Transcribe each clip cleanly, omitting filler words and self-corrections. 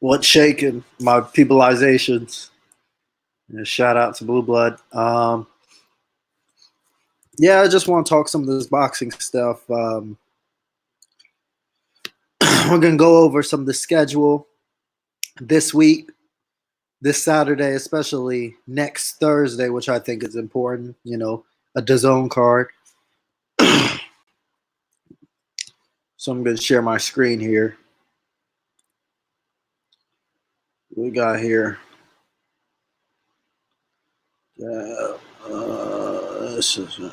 What's shaking? My peopleizations. Yeah, shout out to Blue Blood. Yeah, I just want to talk some of this boxing stuff. We're gonna go over some of the schedule this week, this Saturday, especially next Thursday, which I think is important. A DAZN card. So I'm gonna share my screen here. We got here. This is it.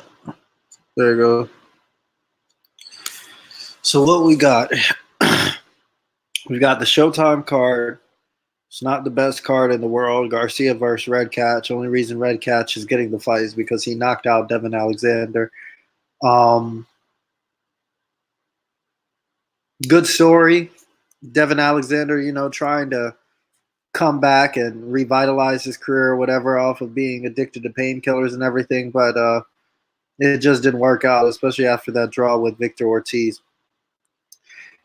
There you go. So what we got? We got the Showtime card. It's not the best card in the world. Garcia versus Red Catch. Only reason Red Catch is getting the fight is because he knocked out Devin Alexander. Um, Good story. Devin Alexander, trying to come back and revitalize his career or whatever off of being addicted to painkillers and everything, but it just didn't work out, especially after that draw with Victor Ortiz.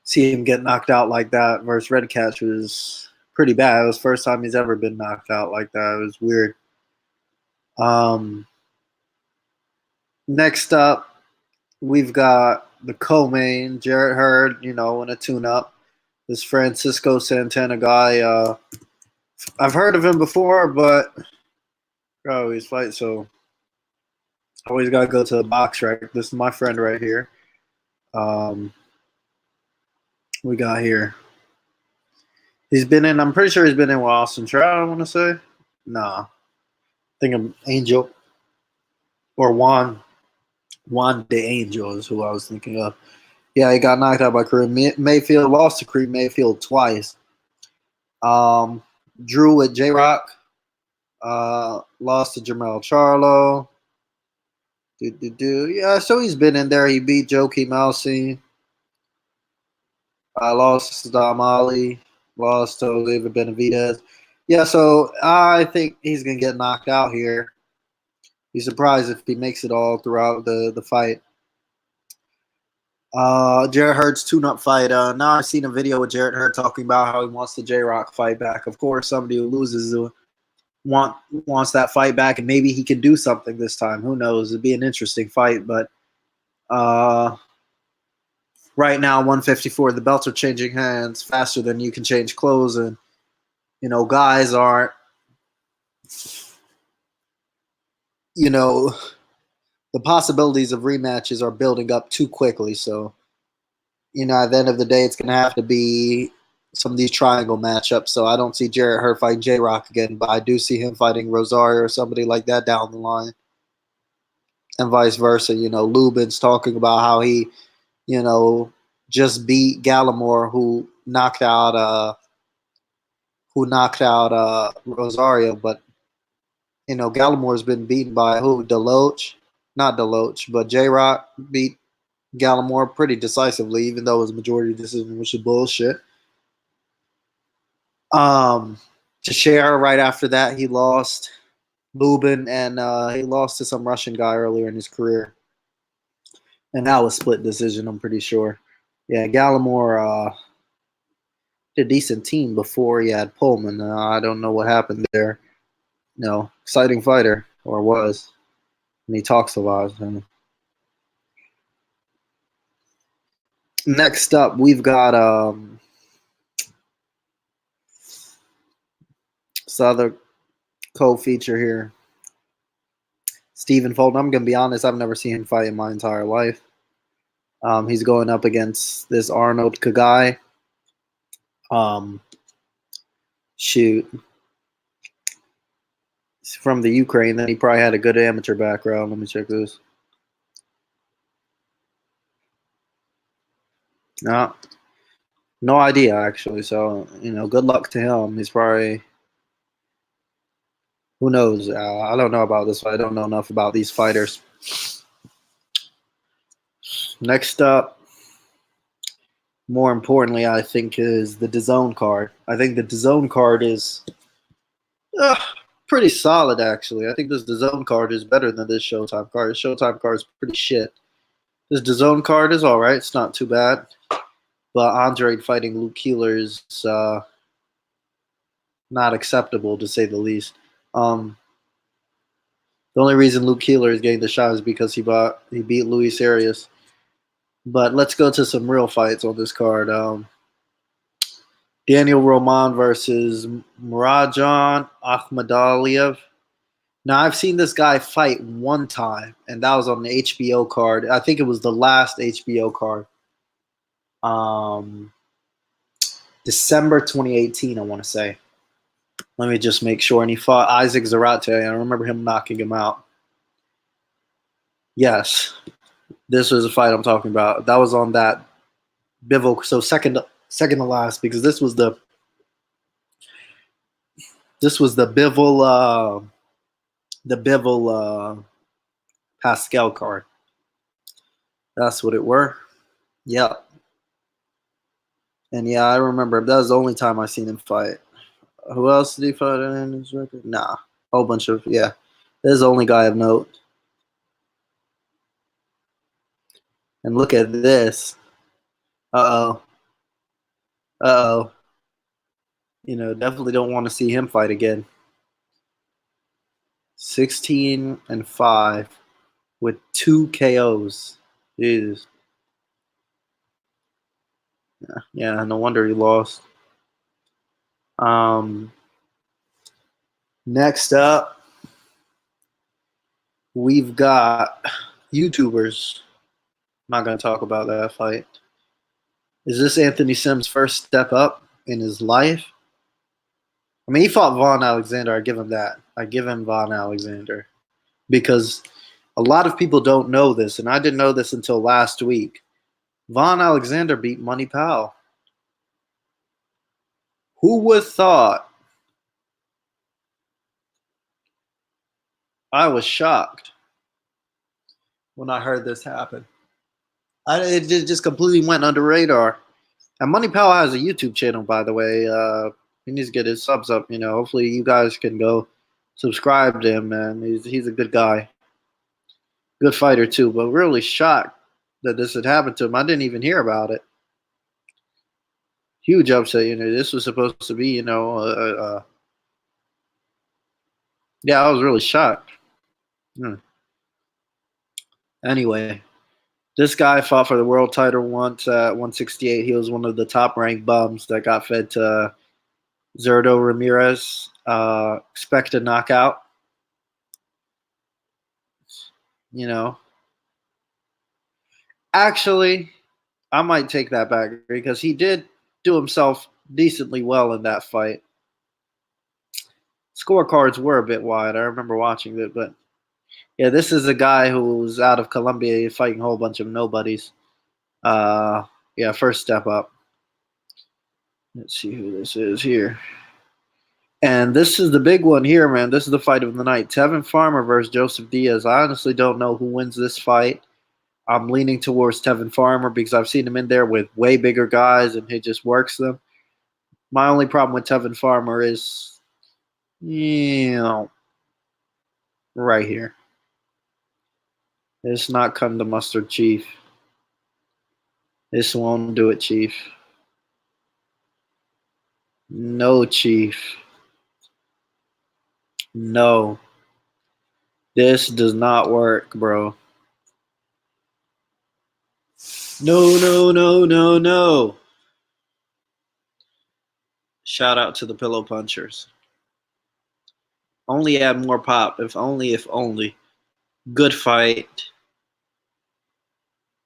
See him get knocked out like that versus Red Catch was pretty bad. It was the first time he's ever been knocked out like that. It was weird. Next up, we've got the co-main, Jarrett Hurd, in a tune-up. This Francisco Santana guy, I've heard of him before, but he's fight, so always got to go to the box, right? This is my friend right here. We got here. I'm pretty sure he's been in with Austin Trout, I want to say. Nah. I think of Angel or Juan De Angel is who I was thinking of. Yeah, he got knocked out by Kareem Mayfield, lost to Kareem Mayfield twice. Drew with J-Rock, lost to Jermell Charlo. Yeah, so he's been in there. He beat Joakim Alcine. Lost to Saddam Ali. Lost to David Benavidez. Yeah, so I think he's going to get knocked out here. Be surprised if he makes it all throughout the fight. Jarrett Hurd's tune-up fight. Now I've seen a video with Jarrett Hurd talking about how he wants the J-Rock fight back. Of course, somebody who loses wants that fight back, and maybe he can do something this time. Who knows? It'd be an interesting fight, but right now, 154, the belts are changing hands faster than you can change clothes, and guys aren't. The possibilities of rematches are building up too quickly. So, at the end of the day, it's going to have to be some of these triangle matchups. So I don't see Jarrett Hurd fighting J-Rock again, but I do see him fighting Rosario or somebody like that down the line. And vice versa. Lubin's talking about how he, just beat Gallimore, who knocked out Rosario, but Gallimore's been beaten by who? Deloach? Not Deloach, but J-Rock beat Gallimore pretty decisively, even though it was a majority decision, which is bullshit. Teixeira, right after that, he lost. Lubin, and he lost to some Russian guy earlier in his career. And that was split decision, I'm pretty sure. Yeah, Gallimore did a decent team before he had Pullman. I don't know what happened there. Exciting fighter, or was. And he talks a lot. Next up, we've got this other co-feature here. Stephen Fulton. I'm going to be honest, I've never seen him fight in my entire life. He's going up against this Arnold Kagai. Shoot. He's from the Ukraine. Then he probably had a good amateur background. Let me check this. No idea, actually. So, good luck to him. He's probably... Who knows? I don't know about this. I don't know enough about these fighters. Next up, more importantly, I think, is the DAZN card. I think the DAZN card is pretty solid, actually. I think this DAZN card is better than this Showtime card. This Showtime card is pretty shit. This DAZN card is all right. It's not too bad. But Andre fighting Luke Keeler is not acceptable to say the least. Um, the only reason Luke Keeler is getting the shot is because he beat Luis Arias. But let's go to some real fights on this card. Daniel Roman versus Murajan Akhmadaliev. Now I've seen this guy fight one time, and that was on the HBO card. I think it was the last HBO card. Um, December 2018, I want to say. Let me just make sure. And he fought Isaac Zarate. I remember him knocking him out. Yes, this was a fight I'm talking about. That was on that Bivol. So second to last, because this was the Bivol Pascal card. That's what it were. Yeah. And yeah, I remember that was the only time I seen him fight. Who else did he fight in his record? Nah. A whole bunch of, yeah. This is the only guy of note. And look at this. Uh-oh. Uh-oh. Definitely don't want to see him fight again. 16-5 with 2 KOs. Jesus. Yeah, no wonder he lost. Next up, we've got YouTubers. I'm not going to talk about that fight. Is this Anthony Sims' first step up in his life? I mean, he fought Vaughn Alexander. I give him that. I give him Vaughn Alexander. Because a lot of people don't know this, and I didn't know this until last week. Vaughn Alexander beat Money Powell. Who would have thought? I was shocked when I heard this happen. It just completely went under radar. And Money Powell has a YouTube channel, by the way. He needs to get his subs up. Hopefully you guys can go subscribe to him, man. He's a good guy, good fighter too. But really shocked that this had happened to him. I didn't even hear about it. Huge upset. This was supposed to be, yeah, I was really shocked. Anyway, this guy fought for the world title once at 168. He was one of the top ranked bums that got fed to Zurdo Ramirez. Expect a knockout. Actually, I might take that back because he did do himself decently well in that fight. Scorecards were a bit wide. I remember watching it, but yeah, this is a guy who's out of Colombia fighting a whole bunch of nobodies. Yeah, first step up. Let's see who this is here. And this is the big one here, man. This is the fight of the night. Tevin Farmer versus Joseph Diaz. I honestly don't know who wins this fight. I'm leaning towards Tevin Farmer because I've seen him in there with way bigger guys and he just works them. My only problem with Tevin Farmer is, right here. It's not cutting the mustard, Chief. This won't do it, Chief. No, Chief. No. This does not work, bro. No, no, no, no, no. Shout out to the pillow punchers. Only add more pop. If only. Good fight.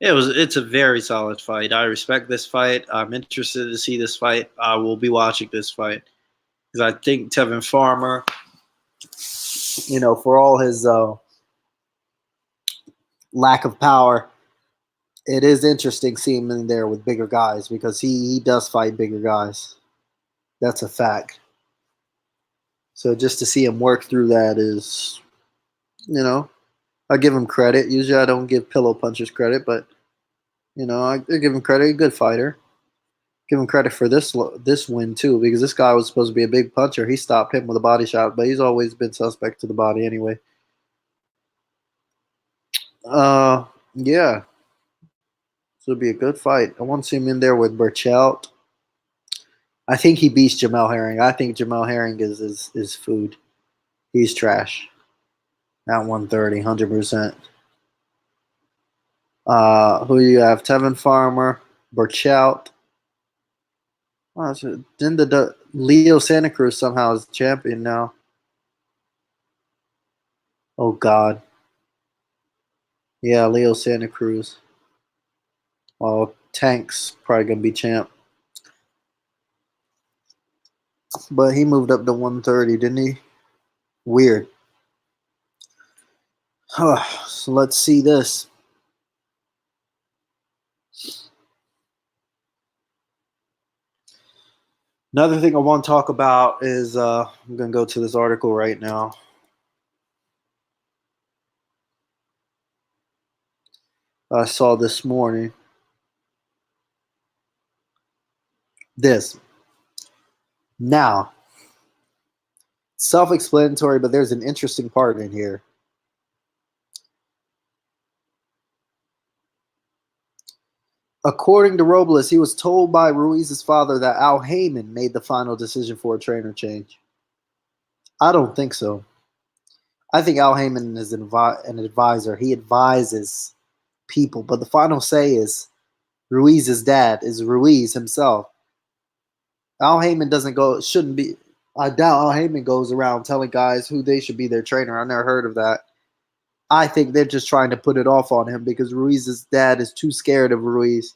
It's a very solid fight. I respect this fight. I'm interested to see this fight. I will be watching this fight. Because I think Tevin Farmer, for all his lack of power, it is interesting seeing him in there with bigger guys because he does fight bigger guys. That's a fact. So just to see him work through that is, I give him credit. Usually I don't give pillow punchers credit, but, I give him credit. A good fighter. Give him credit for this win, too, because this guy was supposed to be a big puncher. He stopped him with a body shot, but he's always been suspect to the body anyway. Yeah. So it'll be a good fight. I want to see him in there with Burchelt. I think he beats Jamel Herring. I think Jamel Herring is food. He's trash. At 130, 100%. Who you have? Tevin Farmer, Burchout. Oh, so then the Leo Santa Cruz somehow is champion now. Oh God. Yeah, Leo Santa Cruz. Oh, Tank's probably gonna be champ. But he moved up to 130, didn't he? Weird. So let's see this. Another thing I want to talk about is I'm going to go to this article right now. I saw this morning. This. Now, self-explanatory, but there's an interesting part in here. According to Robles, he was told by Ruiz's father that Al Heyman made the final decision for a trainer change. I don't think so. I think Al Heyman is an advisor. He advises people, but the final say is Ruiz's dad, is Ruiz himself. Al Heyman shouldn't be. I doubt Al Heyman goes around telling guys who they should be their trainer. I never heard of that. I think they're just trying to put it off on him because Ruiz's dad is too scared of Ruiz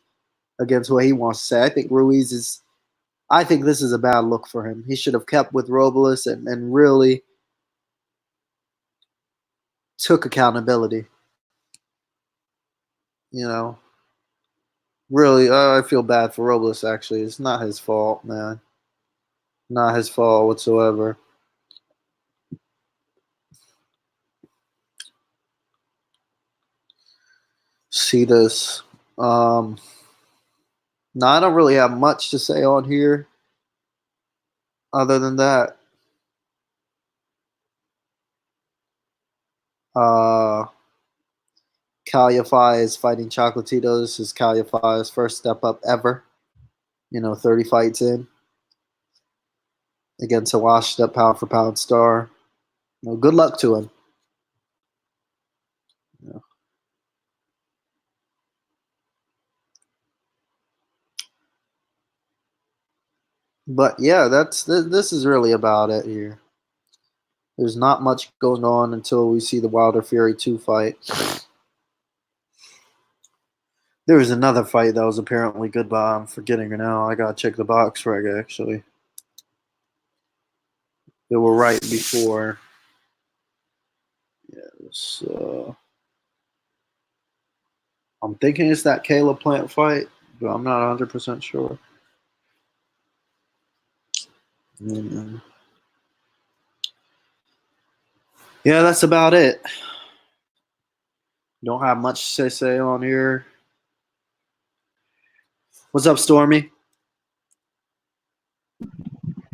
against what he wants to say. I think this is a bad look for him. He should have kept with Robles and really took accountability. You know, really, I feel bad for Robles, actually. It's not his fault, man. Not his fault whatsoever. See this. No, I don't really have much to say on here other than that. Calify is fighting Chocolatito. This is Calify's first step up ever. 30 fights in against a washed up pound for pound star. Good luck to him. But yeah, this is really about it here. There's not much going on until we see the Wilder Fury 2 fight. There was another fight that was apparently good, but I'm forgetting it now. I gotta check the box reg actually. They were right before. Yes. I'm thinking it's that Caleb Plant fight, but I'm not 100% sure. Yeah, that's about it. Don't have much to say on here. What's up, Stormy?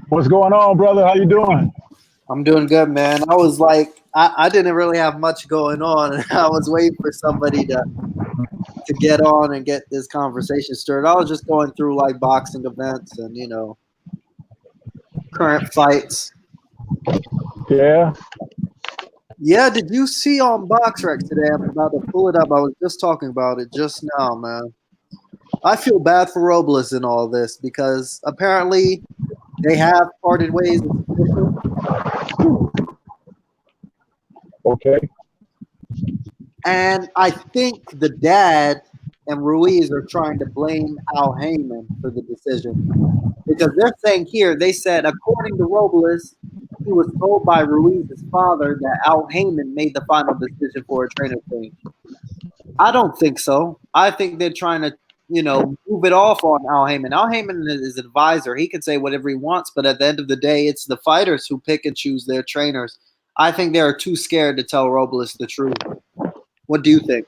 What's going on, brother? How you doing? I'm doing good, man. I was like, I didn't really have much going on, and I was waiting for somebody to get on and get this conversation started. I was just going through like boxing events and current fights. Yeah. Yeah, did you see on BoxRec today? I'm about to pull it up. I was just talking about it just now, man. I feel bad for Robles in all this because apparently they have parted ways. Okay. And I think the dad and Ruiz are trying to blame Al Heyman for the decision. Because they're saying here, they said, according to Robles, he was told by Ruiz's father that Al Heyman made the final decision for a trainer change. I don't think so. I think they're trying to, move it off on Al Heyman. Al Heyman is an advisor. He can say whatever he wants, but at the end of the day, it's the fighters who pick and choose their trainers. I think they are too scared to tell Robles the truth. What do you think?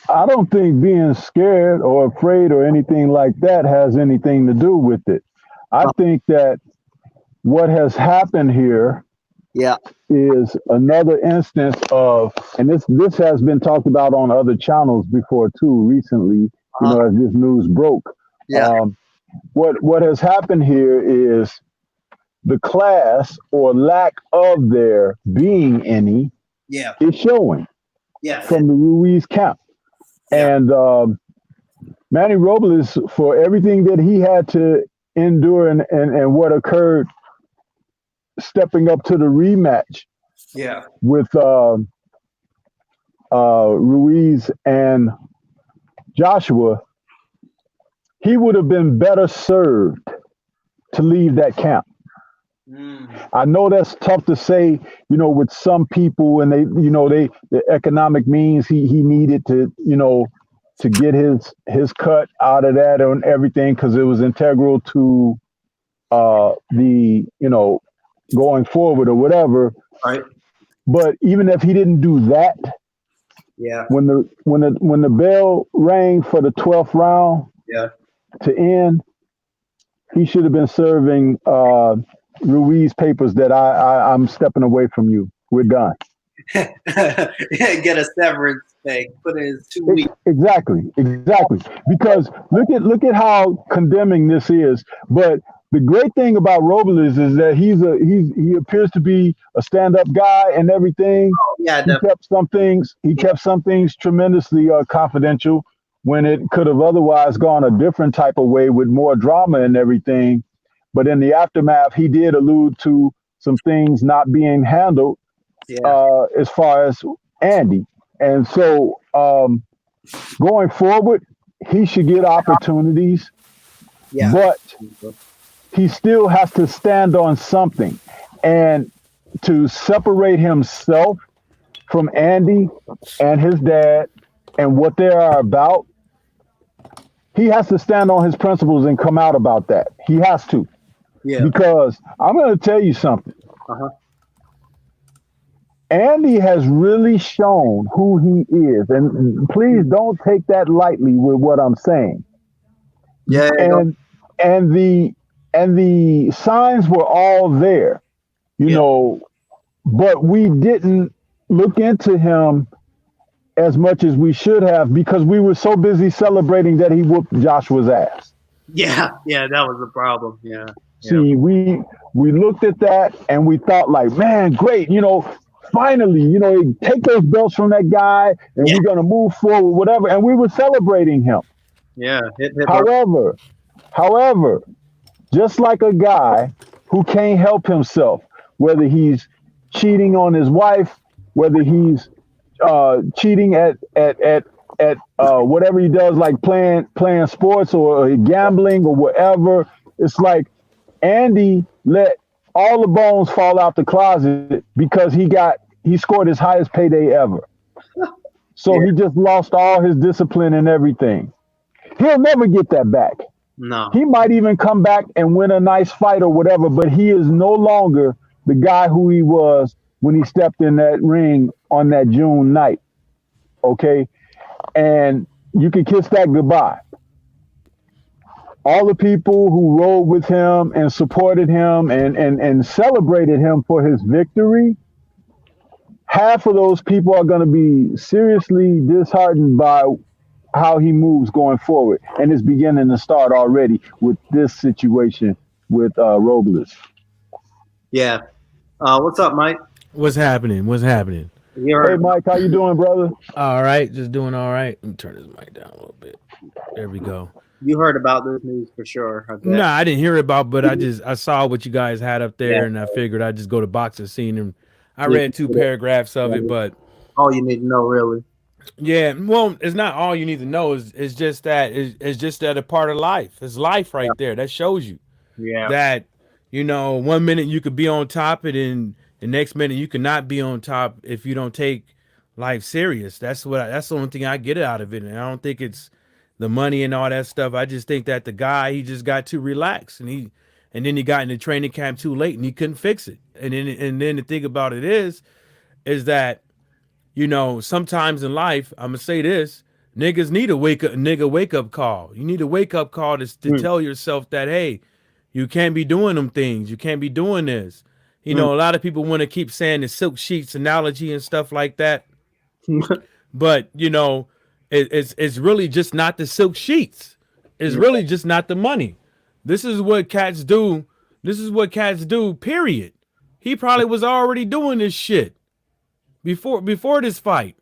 I don't think being scared or afraid or anything like that has anything to do with it. I think that what has happened here is another instance of, and this has been talked about on other channels before too recently, as this news broke. what has happened here is the class or lack of there being any Yeah. is showing Yeah. from the Ruiz camp. Yeah. And Manny Robles, for everything that he had to endure and what occurred stepping up to the rematch Yeah. with Ruiz and Joshua, he would have been better served to leave that camp. I know that's tough to say, with some people, and the economic means he needed to, to get his cut out of that and everything because it was integral to the going forward or whatever. Right. But even if he didn't do that, Yeah. when the bell rang for the 12th round, Yeah. to end, he should have been serving Ruiz papers that I'm stepping away from you. We're done. Get a severance thing. Put it in 2 weeks. Exactly. Because look at how condemning this is. But the great thing about Robles is that he appears to be a stand-up guy and everything. Yeah. He kept some things tremendously confidential when it could have otherwise gone a different type of way with more drama and everything. But in the aftermath, he did allude to some things not being handled as far as Andy. And so going forward, he should get opportunities, but he still has to stand on something. And to separate himself from Andy and his dad and what they are about, he has to stand on his principles and come out about that. He has to. Yeah. Because I'm going to tell you something. Andy has really shown who he is. And please don't take that lightly with what I'm saying. Yeah. And the signs were all there, but we didn't look into him as much as we should have because we were so busy celebrating that he whooped Joshua's ass. Yeah, that was the problem. Yeah. See, we looked at that and we thought like, man, great, finally, take those belts from that guy and we're gonna move forward, whatever. And we were celebrating him. Yeah. However, just like a guy who can't help himself, whether he's cheating on his wife, whether he's cheating at whatever he does, like playing sports or gambling or whatever. It's like Andy let all the bones fall out the closet because he scored his highest payday ever. So he just lost all his discipline and everything. He'll never get that back. No. He might even come back and win a nice fight or whatever, but he is no longer the guy who he was when he stepped in that ring on that June night. Okay? And you can kiss that goodbye. All the people who rode with him and supported him and celebrated him for his victory, half of those people are going to be seriously disheartened by how he moves going forward. And it's beginning to start already with this situation with Robles. Yeah. What's up, Mike? What's happening? Hey, Mike, how you doing, brother? All right, just doing all right. Let me turn this mic down a little bit. There we go. You heard about this news for sure. No, I didn't hear about, but I saw what you guys had up there, and I figured I'd just go to Boxing Scene and I read 2 paragraphs of it, but all you need to know, really. Yeah, well, it's not all you need to know. It's just that a part of life. It's life right there. That shows you that 1 minute you could be on top, and then the next minute you could not be on top if you don't take life serious. That's the only thing I get out of it, and I don't think it's the money and all that stuff. I just think that the guy, he just got too relaxed, and then he got into training camp too late, and he couldn't fix it. And then the thing about it is that sometimes in life, I'm gonna say this: niggas need a wake up call. You need a wake up call to tell yourself that, hey, you can't be doing them things. You can't be doing this. A lot of people want to keep saying the silk sheets analogy and stuff like that, but it's really just not the silk sheets. It's really just not the money. This is what cats do. This is what cats do, period. He probably was already doing this shit before this fight.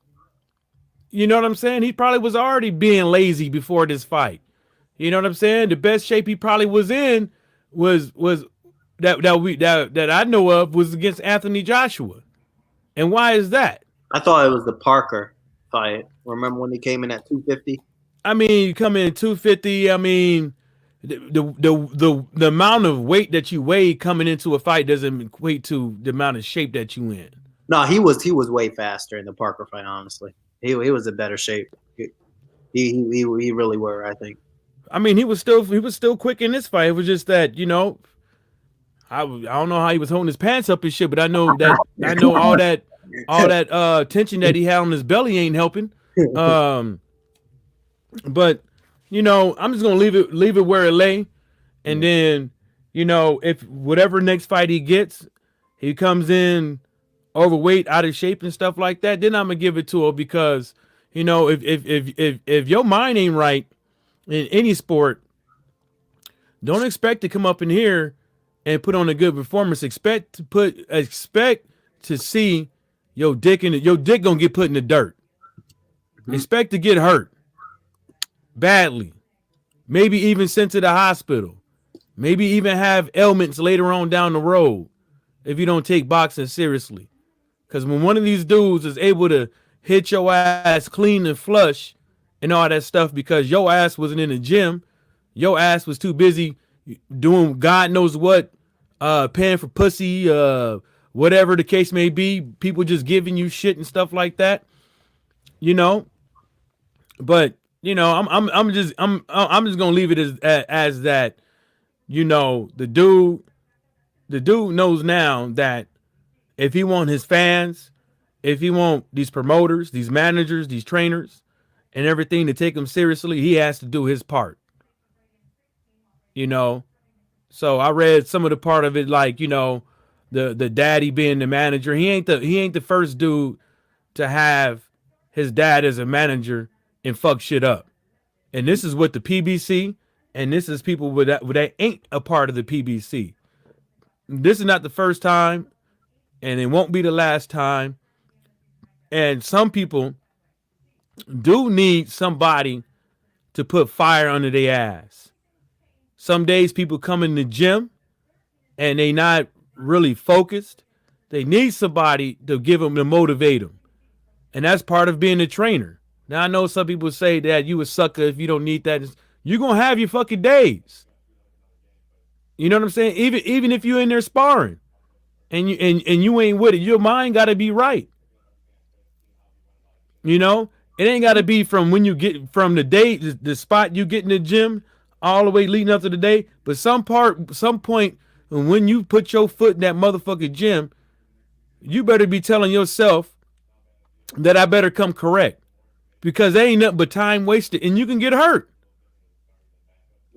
You know what I'm saying? He probably was already being lazy before this fight. You know what I'm saying? The best shape he probably was in was that I know of was against Anthony Joshua. And why is that? I thought it was the Parker fight. Remember when he came in at 250? I mean, you come in at 250. I mean, the amount of weight that you weigh coming into a fight doesn't equate to the amount of shape that you in. No, he was way faster in the Parker fight. Honestly, he was in better shape. He really were. I think. I mean, he was still quick in this fight. It was just that, you know, I don't know how he was holding his pants up and shit, but I know all that tension that he had on his belly ain't helping. But you know, I'm just gonna leave it where it lay, and then, you know, if whatever next fight he gets, he comes in overweight, out of shape, and stuff like that, then I'm gonna give it to him, because, you know, if your mind ain't right in any sport, don't expect to come up in here and put on a good performance. Expect to see your dick gonna get put in the dirt. Mm-hmm. Expect to get hurt badly, maybe even sent to the hospital, maybe even have ailments later on down the road if you don't take boxing seriously. Because when one of these dudes is able to hit your ass clean and flush and all that stuff because your ass wasn't in the gym, your ass was too busy doing God knows what, paying for pussy, whatever the case may be, people just giving you shit and stuff like that, you know. But you know, I'm just gonna leave it as that, you know, the dude knows now that if he want his fans, if he want these promoters, these managers, these trainers, and everything to take him seriously, he has to do his part. You know, so I read some of the part of it, like, you know, the daddy being the manager. He ain't the first dude to have his dad as a manager and fuck shit up. And this is with the PBC, and this is people that ain't a part of the PBC. This is not the first time, and it won't be the last time. And some people do need somebody to put fire under their ass. Some days people come in the gym and they not really focused. They need somebody to give them, to motivate them. And that's part of being a trainer. Now, I know some people say that you a sucker if you don't need that. You're going to have your fucking days. You know what I'm saying? Even if you're in there sparring and you ain't with it, your mind got to be right. You know, it ain't got to be from when you get from the day, the spot you get in the gym all the way leading up to the day. But some point when you put your foot in that motherfucking gym, you better be telling yourself that I better come correct. Because they ain't nothing but time wasted, and you can get hurt.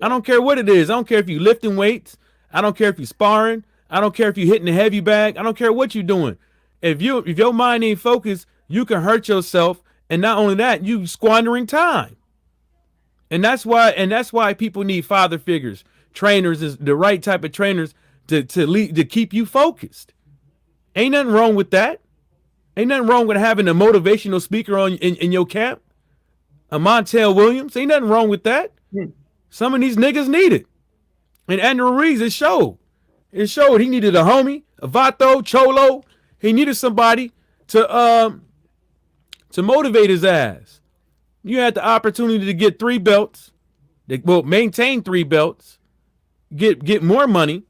I don't care what it is. I don't care if you lifting weights. I don't care if you sparring. I don't care if you hitting the heavy bag. I don't care what you're doing. If your mind ain't focused, you can hurt yourself, and not only that, you squandering time. And that's why people need father figures. Trainers is the right type of trainers to keep you focused. Ain't nothing wrong with that. Ain't nothing wrong with having a motivational speaker in your camp. A Montel Williams. Ain't nothing wrong with that. Some of these niggas need it. And Andrew Ruiz, it showed. It showed he needed a homie, a Vato, Cholo. He needed somebody to motivate his ass. You had the opportunity to get 3 belts. Maintain 3 belts. Get more money.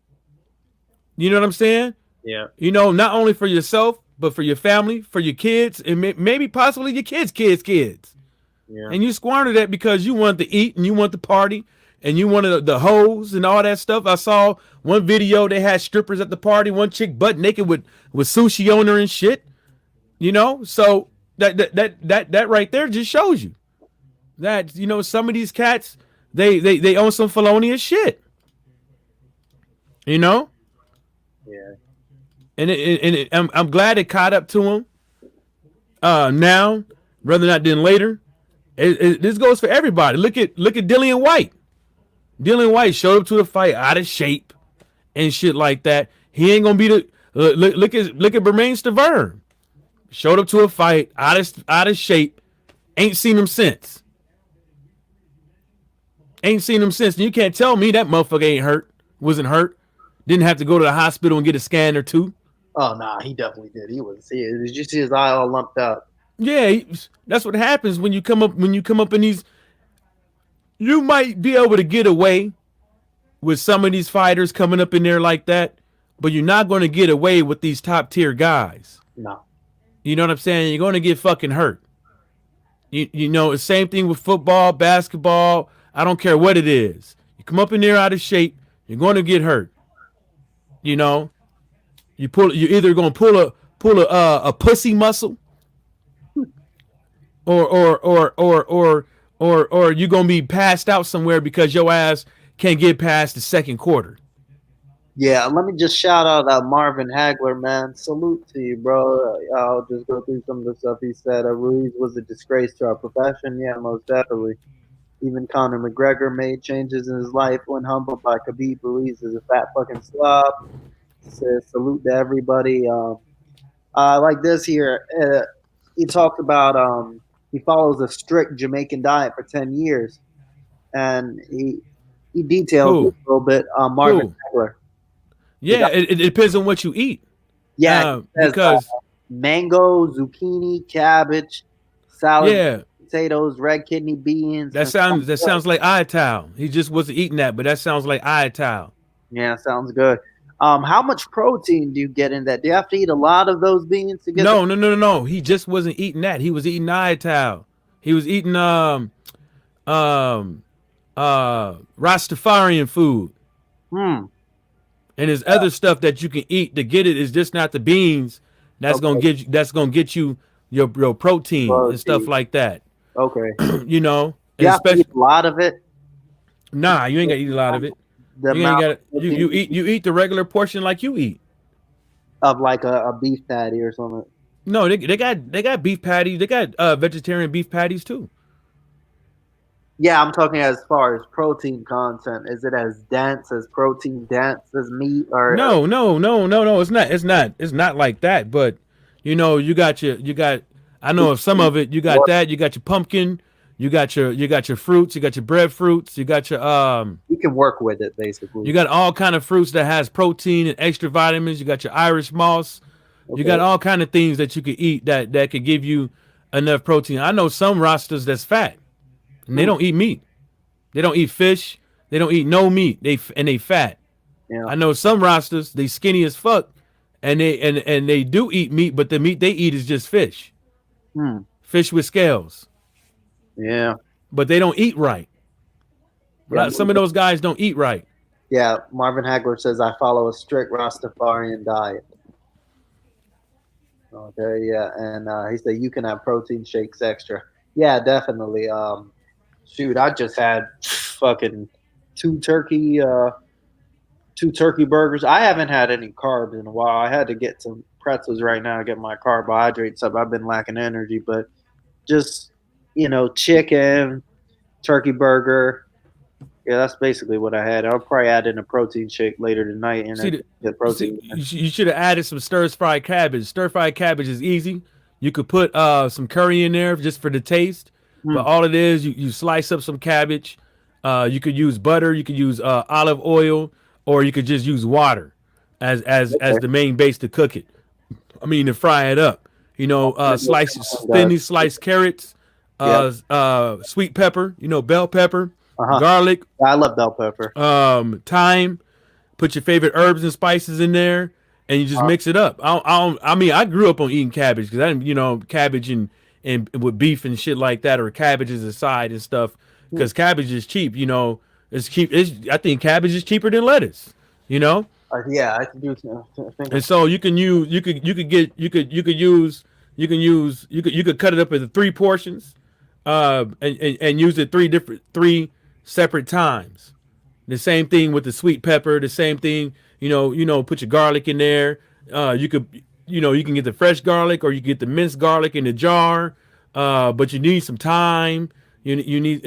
You know what I'm saying? Yeah. You know, not only for yourself, but for your family, for your kids, and maybe possibly your kids. Yeah. And you squandered that because you wanted to eat and you wanted to party and you wanted the hoes and all that stuff. I saw one video, they had strippers at the party, one chick butt naked with sushi on her and shit. You know, so that right there just shows you that, you know, some of these cats, they own some felonious shit. You know? Yeah. And I'm glad it caught up to him now, rather not than later. This goes for everybody. Look at Dillian White. Dylan White showed up to the fight out of shape and shit like that. He ain't gonna be the look at Bermain Stavern. Showed up to a fight out of shape. Ain't seen him since. Ain't seen him since. And you can't tell me that motherfucker ain't hurt. Wasn't hurt. Didn't have to go to the hospital and get a scan or two. Oh nah, he definitely did. He was. Did you see his eye all lumped up? Yeah, that's what happens when you come up in these. You might be able to get away with some of these fighters coming up in there like that, but you're not going to get away with these top tier guys. No. You know what I'm saying? You're going to get fucking hurt. You know, the same thing with football, basketball. I don't care what it is. You come up in there out of shape, you're going to get hurt. You know, you're either going to pull a pussy muscle, or you're going to be passed out somewhere because your ass can't get past the second quarter. Yeah, let me just shout out Marvin Hagler, man. Salute to you, bro. I'll just go through some of the stuff he said. Ruiz was a disgrace to our profession. Yeah, most definitely. Even Conor McGregor made changes in his life when humbled by Khabib. Ruiz is a fat fucking slob. Says salute to everybody. Like this here, he talked about he follows a strict Jamaican diet for 10 years. And he detailed a little bit Marvin Hagler. Yeah, it depends on what you eat. Yeah, because mango, zucchini, cabbage, salad, potatoes, red kidney beans. That sounds like Ital. He just wasn't eating that, but that sounds like Ital. Yeah, sounds good. How much protein do you get in that? Do you have to eat a lot of those beans to get? No. He just wasn't eating that. He was eating Ital. He was eating Rastafarian food. And there's other stuff that you can eat to get it. Is just not the beans. That's gonna get you your protein and stuff like that. Okay. You know, you have to eat a lot of it. Nah, you ain't gotta eat a lot of it. You eat the regular portion like you eat. Of like a beef patty or something. No, they got beef patties. They got vegetarian beef patties too. Yeah, I'm talking as far as protein content. Is it as dense as meat or No. It's not like that. But you know, you got I know of some of it. You got that. You got your pumpkin. You got your fruits. You got your breadfruits. You got your You can work with it basically. You got all kind of fruits that has protein and extra vitamins. You got your Irish moss. Okay. You got all kind of things that you could eat that could give you enough protein. I know some rosters that's fat. And they don't eat meat. They don't eat fish. They don't eat no meat. They fat. Yeah. I know some rosters, they skinny as fuck, and they do eat meat, but the meat they eat is just fish. Fish with scales. Yeah. But they don't eat right. Yeah. Some of those guys don't eat right. Yeah, Marvin Hagler says I follow a strict Rastafarian diet. Okay, yeah, and he said you can have protein shakes extra. Yeah, definitely. Shoot, I just had fucking two turkey burgers. I haven't had any carbs in a while. I had to get some pretzels right now to get my carbohydrates up. I've been lacking energy, but just, chicken, turkey burger. Yeah, that's basically what I had. I'll probably add in a protein shake later tonight. And get protein. You should have added some stir-fried cabbage. Stir-fried cabbage is easy. You could put some curry in there just for the taste. But all it is, you slice up some cabbage. You could use butter. You could use olive oil, or you could just use water as the main base to cook it. I mean, to fry it up. Thinly sliced carrots, sweet pepper. Bell pepper, garlic. I love bell pepper. Thyme. Put your favorite herbs and spices in there, and you just mix it up. I grew up on eating cabbage because I didn't, cabbage and with beef and shit like that, or cabbage as a side and stuff, because cabbage is cheap. It's cheap. I think cabbage is cheaper than lettuce. Yeah, I can do. And so you could cut it up into 3 portions, and use it 3 separate times. The same thing with the sweet pepper. The same thing. Put your garlic in there. You can get the fresh garlic, or you can get the minced garlic in the jar. But you need some thyme. You need.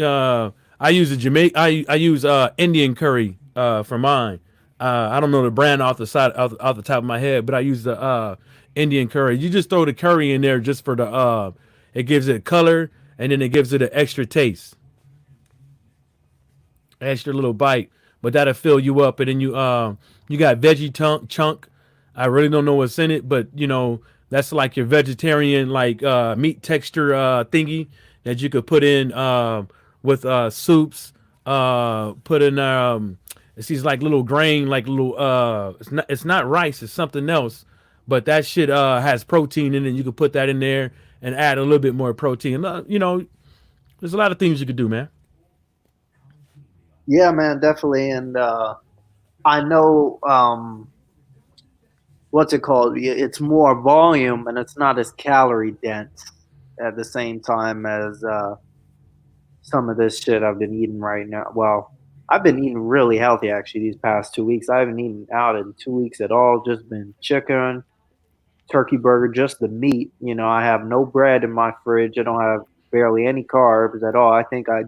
I use I use Indian curry for mine. I don't know the brand off the top of my head, but I use the Indian curry. You just throw the curry in there just for the it gives it color and then it gives it an extra taste, extra little bite. But that'll fill you up, and then you got veggie chunk. I really don't know what's in it, but you know that's like your vegetarian like meat texture thingy that you could put in with soups. Put in it's these like little grain, like little it's not rice, it's something else. But that shit has protein in it. You could put that in there and add a little bit more protein. You know, there's a lot of things you could do, man. Yeah, man, definitely. And I know what's it called? It's more volume and it's not as calorie dense at the same time as some of this shit I've been eating right now. Well, I've been eating really healthy actually these past 2 weeks. I haven't eaten out in 2 weeks at all. Just been chicken, turkey burger, just the meat. You know, I have no bread in my fridge. I don't have barely any carbs at all. I think I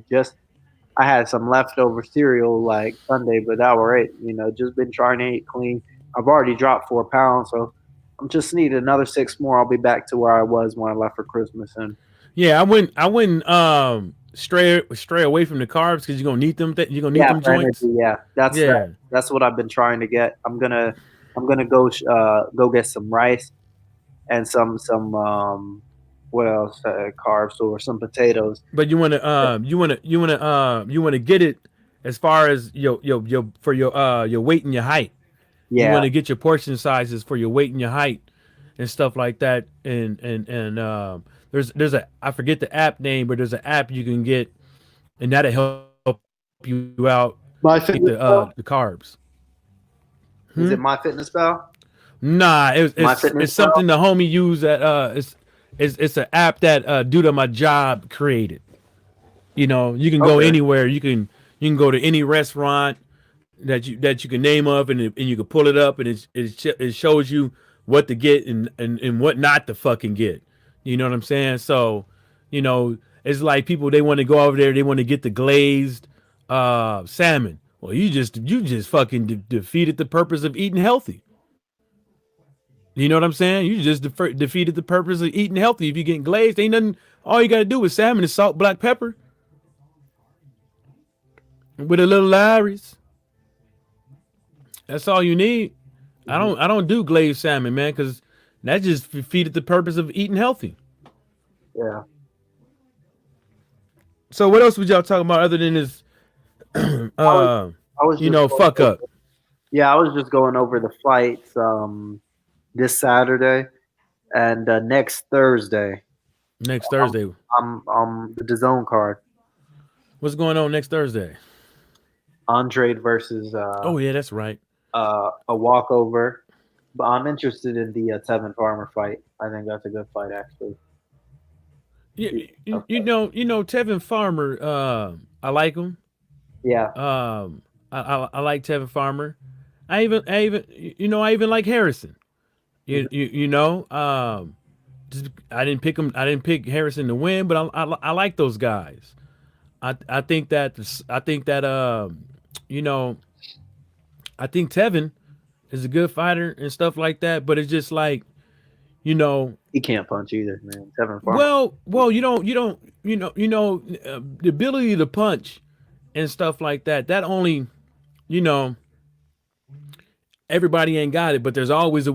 had some leftover cereal like Sunday, but that were it. You know, just been trying to eat clean. I've already dropped 4 pounds, so I'm just need another 6 more. I'll be back to where I was when I left for Christmas. And Yeah, I wouldn't stray away from the carbs because you're gonna need them. You're gonna need them joints. energy, yeah, that's what I've been trying to get. I'm gonna go get some rice and some what else carbs or some potatoes. But you wanna get it as far as your weight and your height. You Yeah, want to get your portion sizes for your weight and your height and stuff like that. And there's a I forget the app name, but there's an app you can get, and that'll help you out my get fitness pal. the carbs. Is it my fitness pal? Nah, My fitness it's something the homie used that it's an app that dude at my job created. You know, you can go Okay. anywhere. You can go to any restaurant that you can name of, and you can pull it up, and it shows you what to get and what not to fucking get. You know what I'm saying? So, you know, it's like people they want to go over there, they want to get the glazed salmon. Well, you just fucking defeated the purpose of eating healthy. You know what I'm saying? You just defeated the purpose of eating healthy. If you're getting glazed, ain't nothing. All you gotta do with salmon is salt, black pepper, with a little Larry's. That's all you need. I don't do glazed salmon, man, because that just defeated the purpose of eating healthy. Yeah. So what else would y'all talk about other than this? I was You just know, going fuck up over, yeah, I was just going over the flights this Saturday and next Thursday. next Thursday. I'm the DAZN card. What's going on next Thursday? Andrade versus Oh yeah, that's right. a walkover. But I'm interested in the Tevin Farmer fight. I think that's a good fight, actually. You know Tevin Farmer. I like him. Yeah, I like Tevin Farmer. I even like Harrison. You know, just, I didn't pick him. I didn't pick Harrison to win, but I like those guys. I think that you know, I think Tevin is a good fighter and stuff like that. But it's just like, you know, he can't punch either, man. Tevin Farmer. the ability to punch and stuff like that. That only, you know, everybody ain't got it, but there's always a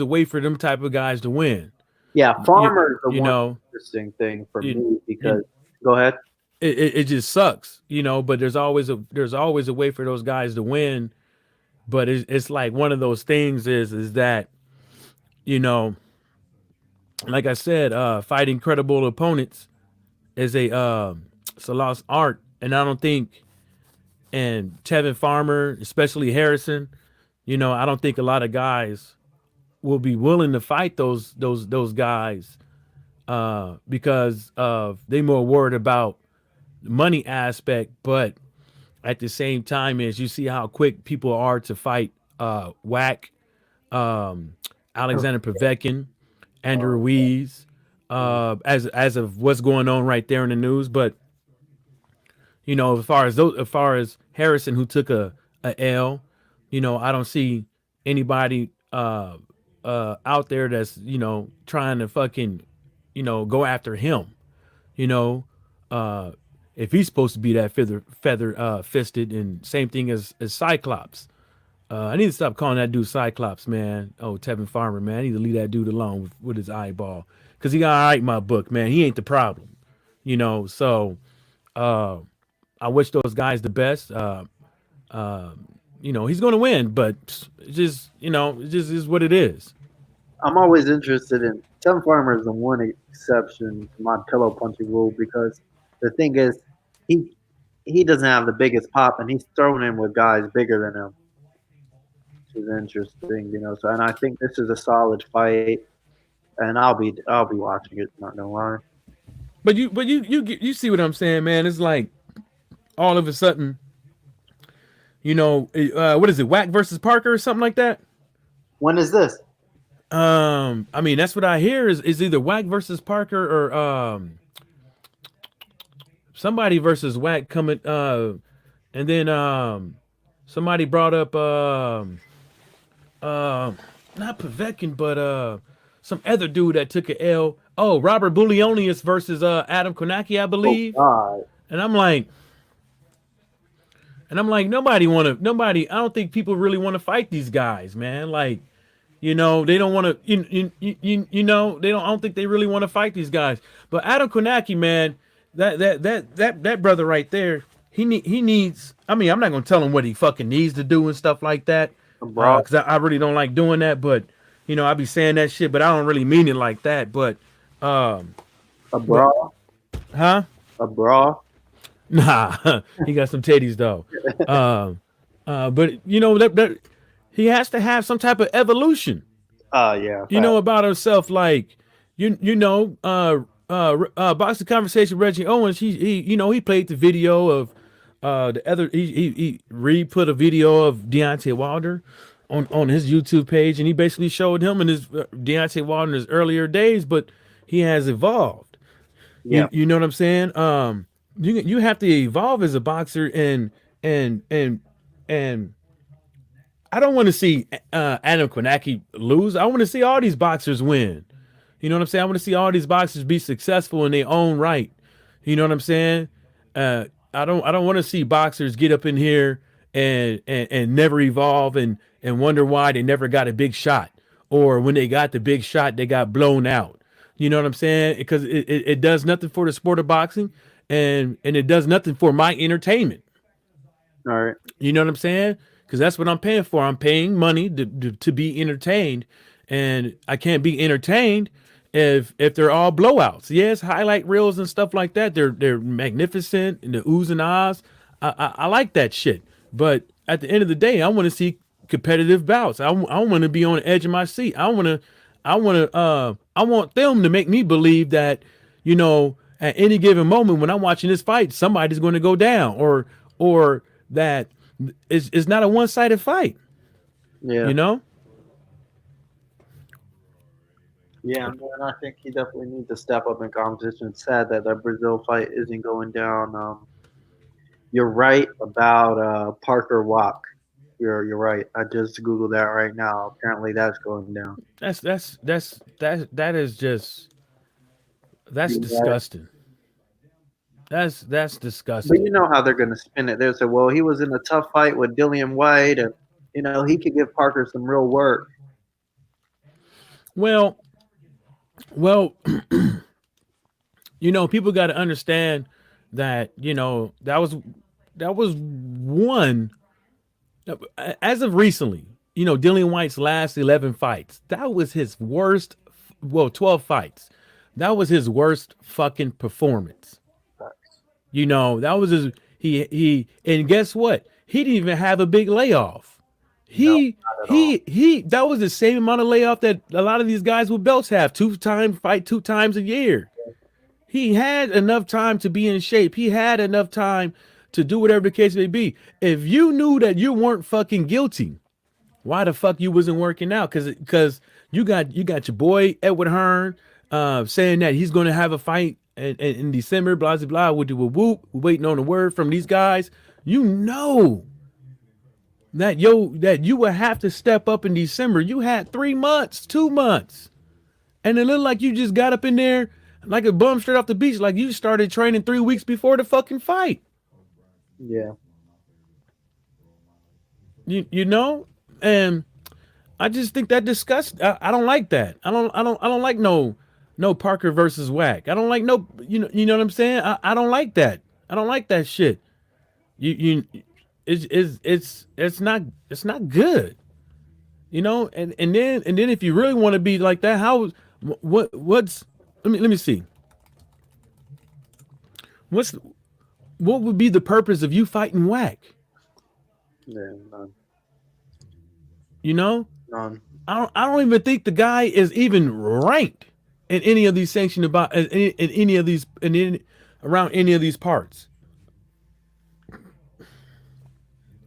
way for them type of guys to win. Yeah, Farmer is the You one know, interesting thing for you, me because you, go ahead. it just sucks, you know. But there's always a way for those guys to win. But it's like one of those things is that, you know, like I said, fighting credible opponents is it's a lost art, and I don't think, and Tevin Farmer, especially Harrison, you know, I don't think a lot of guys will be willing to fight those guys because of they more worried about the money aspect, but at the same time, as you see how quick people are to fight Whack, Alexander Povetkin, Andrew Ruiz, as of what's going on right there in the news. But You know, as far as Harrison, who took a L, you know, I don't see anybody out there that's, you know, trying to fucking, you know, go after him. You know, if he's supposed to be that feather fisted, and same thing as Cyclops. I need to stop calling that dude Cyclops, man. Oh, Tevin Farmer, man. I need to leave that dude alone with his eyeball. Because he got all right in my book, man. He ain't the problem. You know, so I wish those guys the best. You know, he's going to win, but it's just, you know, it just is what it is. I'm always interested in Tevin Farmer is the one exception to my pillow punching rule, because the thing is, he doesn't have the biggest pop, and he's thrown in with guys bigger than him, which is interesting, you know. So, and I think this is a solid fight, and I'll be watching it. Not gonna lie. But you see what I'm saying, man? It's like all of a sudden, you know, what is it, Wack versus Parker or something like that? When is this? I mean, that's what I hear is either Wack versus Parker or somebody versus Wack coming. And then somebody brought up not Povetkin, but some other dude that took an L. Oh, Robert Bullionius versus Adam Konaki, I believe. Oh, and I'm like, nobody. I don't think people really want to fight these guys, man. Like, you know, they don't want to. You know, they don't. I don't think they really want to fight these guys. But Adam Konaki, man, that brother right there, he needs. I mean, I'm not gonna tell him what he fucking needs to do and stuff like that, because I really don't like doing that. But you know, I be saying that shit, but I don't really mean it like that. But a bra, huh? A bra. Nah, he got some titties though. But you know that he has to have some type of evolution. Yeah. You know, about himself, like you know, boxing conversation. Reggie Owens, he you know, he played the video of the other. He re-put a video of Deontay Wilder on his YouTube page, and he basically showed him in his Deontay Wilder in his earlier days, but he has evolved. Yeah. You know what I'm saying? You have to evolve as a boxer, and I don't want to see Adam Konaki lose. I want to see all these boxers win. You know what I'm saying? I want to see all these boxers be successful in their own right. You know what I'm saying? I don't want to see boxers get up in here and never evolve and wonder why they never got a big shot, or when they got the big shot, they got blown out. You know what I'm saying? Because it does nothing for the sport of boxing, and it does nothing for my entertainment. All right. You know what I'm saying? Because that's what I'm paying for. I'm paying money to be entertained, and I can't be entertained if they're all blowouts. Yes, highlight reels and stuff like that. They're magnificent, and the oohs and ahs. I like that shit. But at the end of the day, I want to see competitive bouts. I want to be on the edge of my seat. I want them to make me believe that, you know, at any given moment when I'm watching this fight, somebody's going to go down, or that it's not a one-sided fight. Yeah. You know? Yeah, man, I think he definitely needs to step up in competition. It's sad that the Brazil fight isn't going down. You're right about Parker Wack. You're right. I just Googled that right now. Apparently that's going down. That is just disgusting. That's disgusting. But you know how they're going to spin it. They'll say, well, he was in a tough fight with Dillian White, and, you know, he could give Parker some real work. Well, you know, people got to understand that, you know, that was one, as of recently, you know, Dillian White's last 11 fights, that was his worst, 12 fights. That was his worst fucking performance. You know, that was his, and guess what? He didn't even have a big layoff. That was the same amount of layoff that a lot of these guys with belts have. Fight 2 times a year. He had enough time to be in shape. He had enough time to do whatever the case may be. If you knew that you weren't fucking guilty, why the fuck you wasn't working out? Because you got your boy Edward Hearn saying that he's going to have a fight in December, blah blah blah, we do a whoop, we're waiting on a word from these guys. You know that you would have to step up in December. You had 3 months, 2 months, and it looked like you just got up in there like a bum straight off the beach, like you started training 3 weeks before the fucking fight. Yeah. You know, and I just think that disgust. I don't like that. I don't like no Parker versus Wack. I don't like no, you know what I'm saying. I don't like that. I don't like that shit. It's not good. You know, and then if you really want to be like that, what's let me see. What would be the purpose of you fighting Wack? Yeah, none. You know, None. I don't even think the guy is even ranked in any of these sanctioned around any of these parts.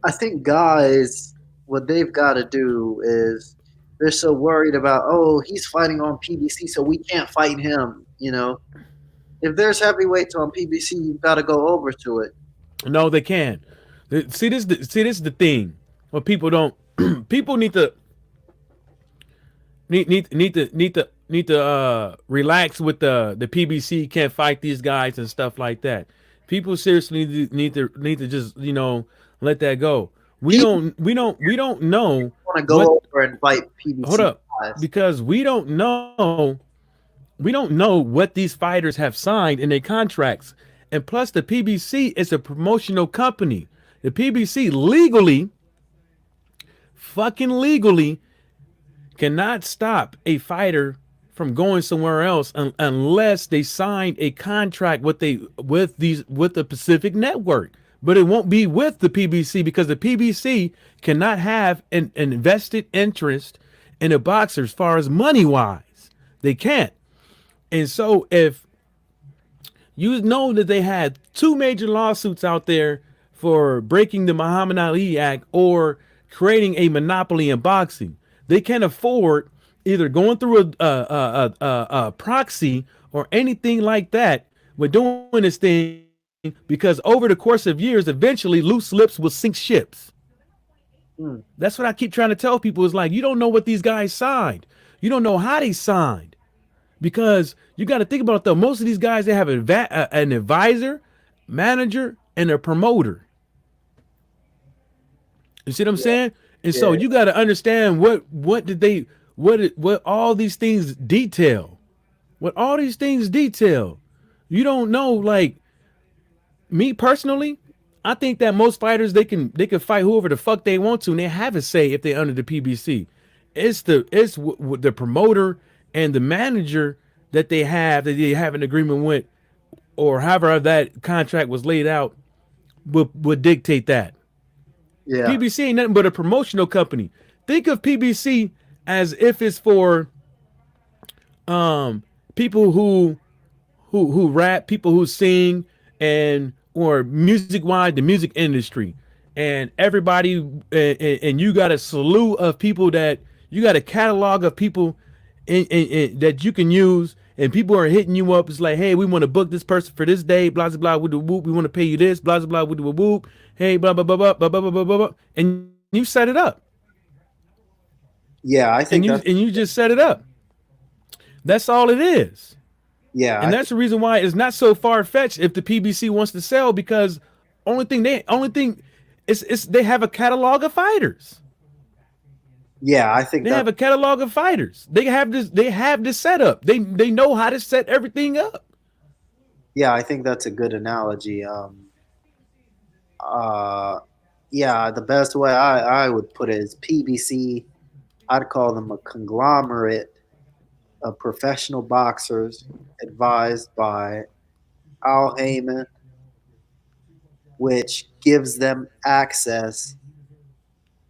I think guys, what they've got to do is they're so worried about, oh, he's fighting on PBC, so we can't fight him. You know, if there's heavyweights on PBC, you've got to go over to it. No, they can. See this is the thing. What people don't. People need to relax with the PBC can't fight these guys and stuff like that. People seriously need to just let that go. We don't know. Want to go over and fight PBC? Hold up, guys. because we don't know what these fighters have signed in their contracts, and plus the PBC is a promotional company. The PBC fucking legally cannot stop a fighter from going somewhere else unless they signed a contract with the Pacific Network. But it won't be with the PBC because the PBC cannot have an invested interest in a boxer as far as money wise. They can't. And so if you know that they had 2 major lawsuits out there for breaking the Muhammad Ali Act or creating a monopoly in boxing, they can't afford either going through a proxy or anything like that with doing this thing, because over the course of years, eventually loose lips will sink ships. That's what I keep trying to tell people is like, you don't know what these guys signed. You don't know how they signed, because you got to think about it though. Most of these guys, they have an advisor, manager, and a promoter. You see what I'm saying? And so you got to understand what all these things detail. What all these things detail. You don't know, like me personally, I think that most fighters they can fight whoever the fuck they want to, and they have a say if they're under the PBC. It's the promoter and the manager that they have an agreement with, or however that contract was laid out, would dictate that. Yeah. PBC ain't nothing but a promotional company. Think of PBC as if it's for people who rap, people who sing, or music wise, the music industry, and everybody, and you got a slew of people that you got a catalog of people that you can use, and people are hitting you up. It's like, hey, we want to book this person for this day, blah blah blah, with the whoop. We want to pay you this, blah blah blah, with the whoop. Hey, blah blah blah blah blah blah blah blah, and you set it up. Yeah, I think you just set it up. That's all it is. Yeah, and that's the reason why it's not so far fetched if the PBC wants to sell, because only thing is they have a catalog of fighters. Yeah, I think they have a catalog of fighters. They have this setup. They know how to set everything up. Yeah, I think that's a good analogy. Yeah, the best way I would put it is PBC. I'd call them a conglomerate of professional boxers advised by Al Haymon, which gives them access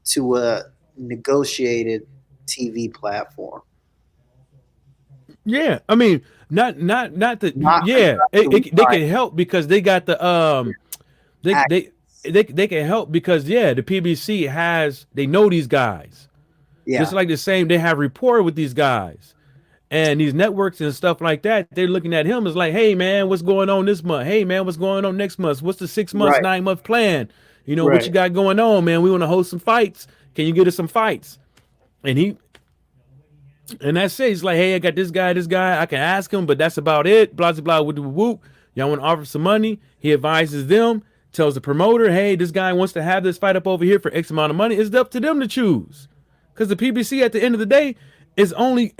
to a negotiated TV platform. Yeah, I mean, they can help because they got the they can help because the PBC they know these guys. Yeah, just like the same, they have rapport with these guys. And these networks and stuff like that, they're looking at him as like, hey man, what's going on this month? Hey man, what's going on next month? What's the 6 months, Right. 9 month plan? You know, Right. what you got going on, man? We want to host some fights. Can you get us some fights? And that's it. He's like, hey, I got this guy. I can ask him, but that's about it. Blah, blah, blah, whoop, whoop, whoop. Y'all want to offer some money? He advises them, tells the promoter, hey, this guy wants to have this fight up over here for X amount of money. It's up to them to choose. Because the PBC at the end of the day is only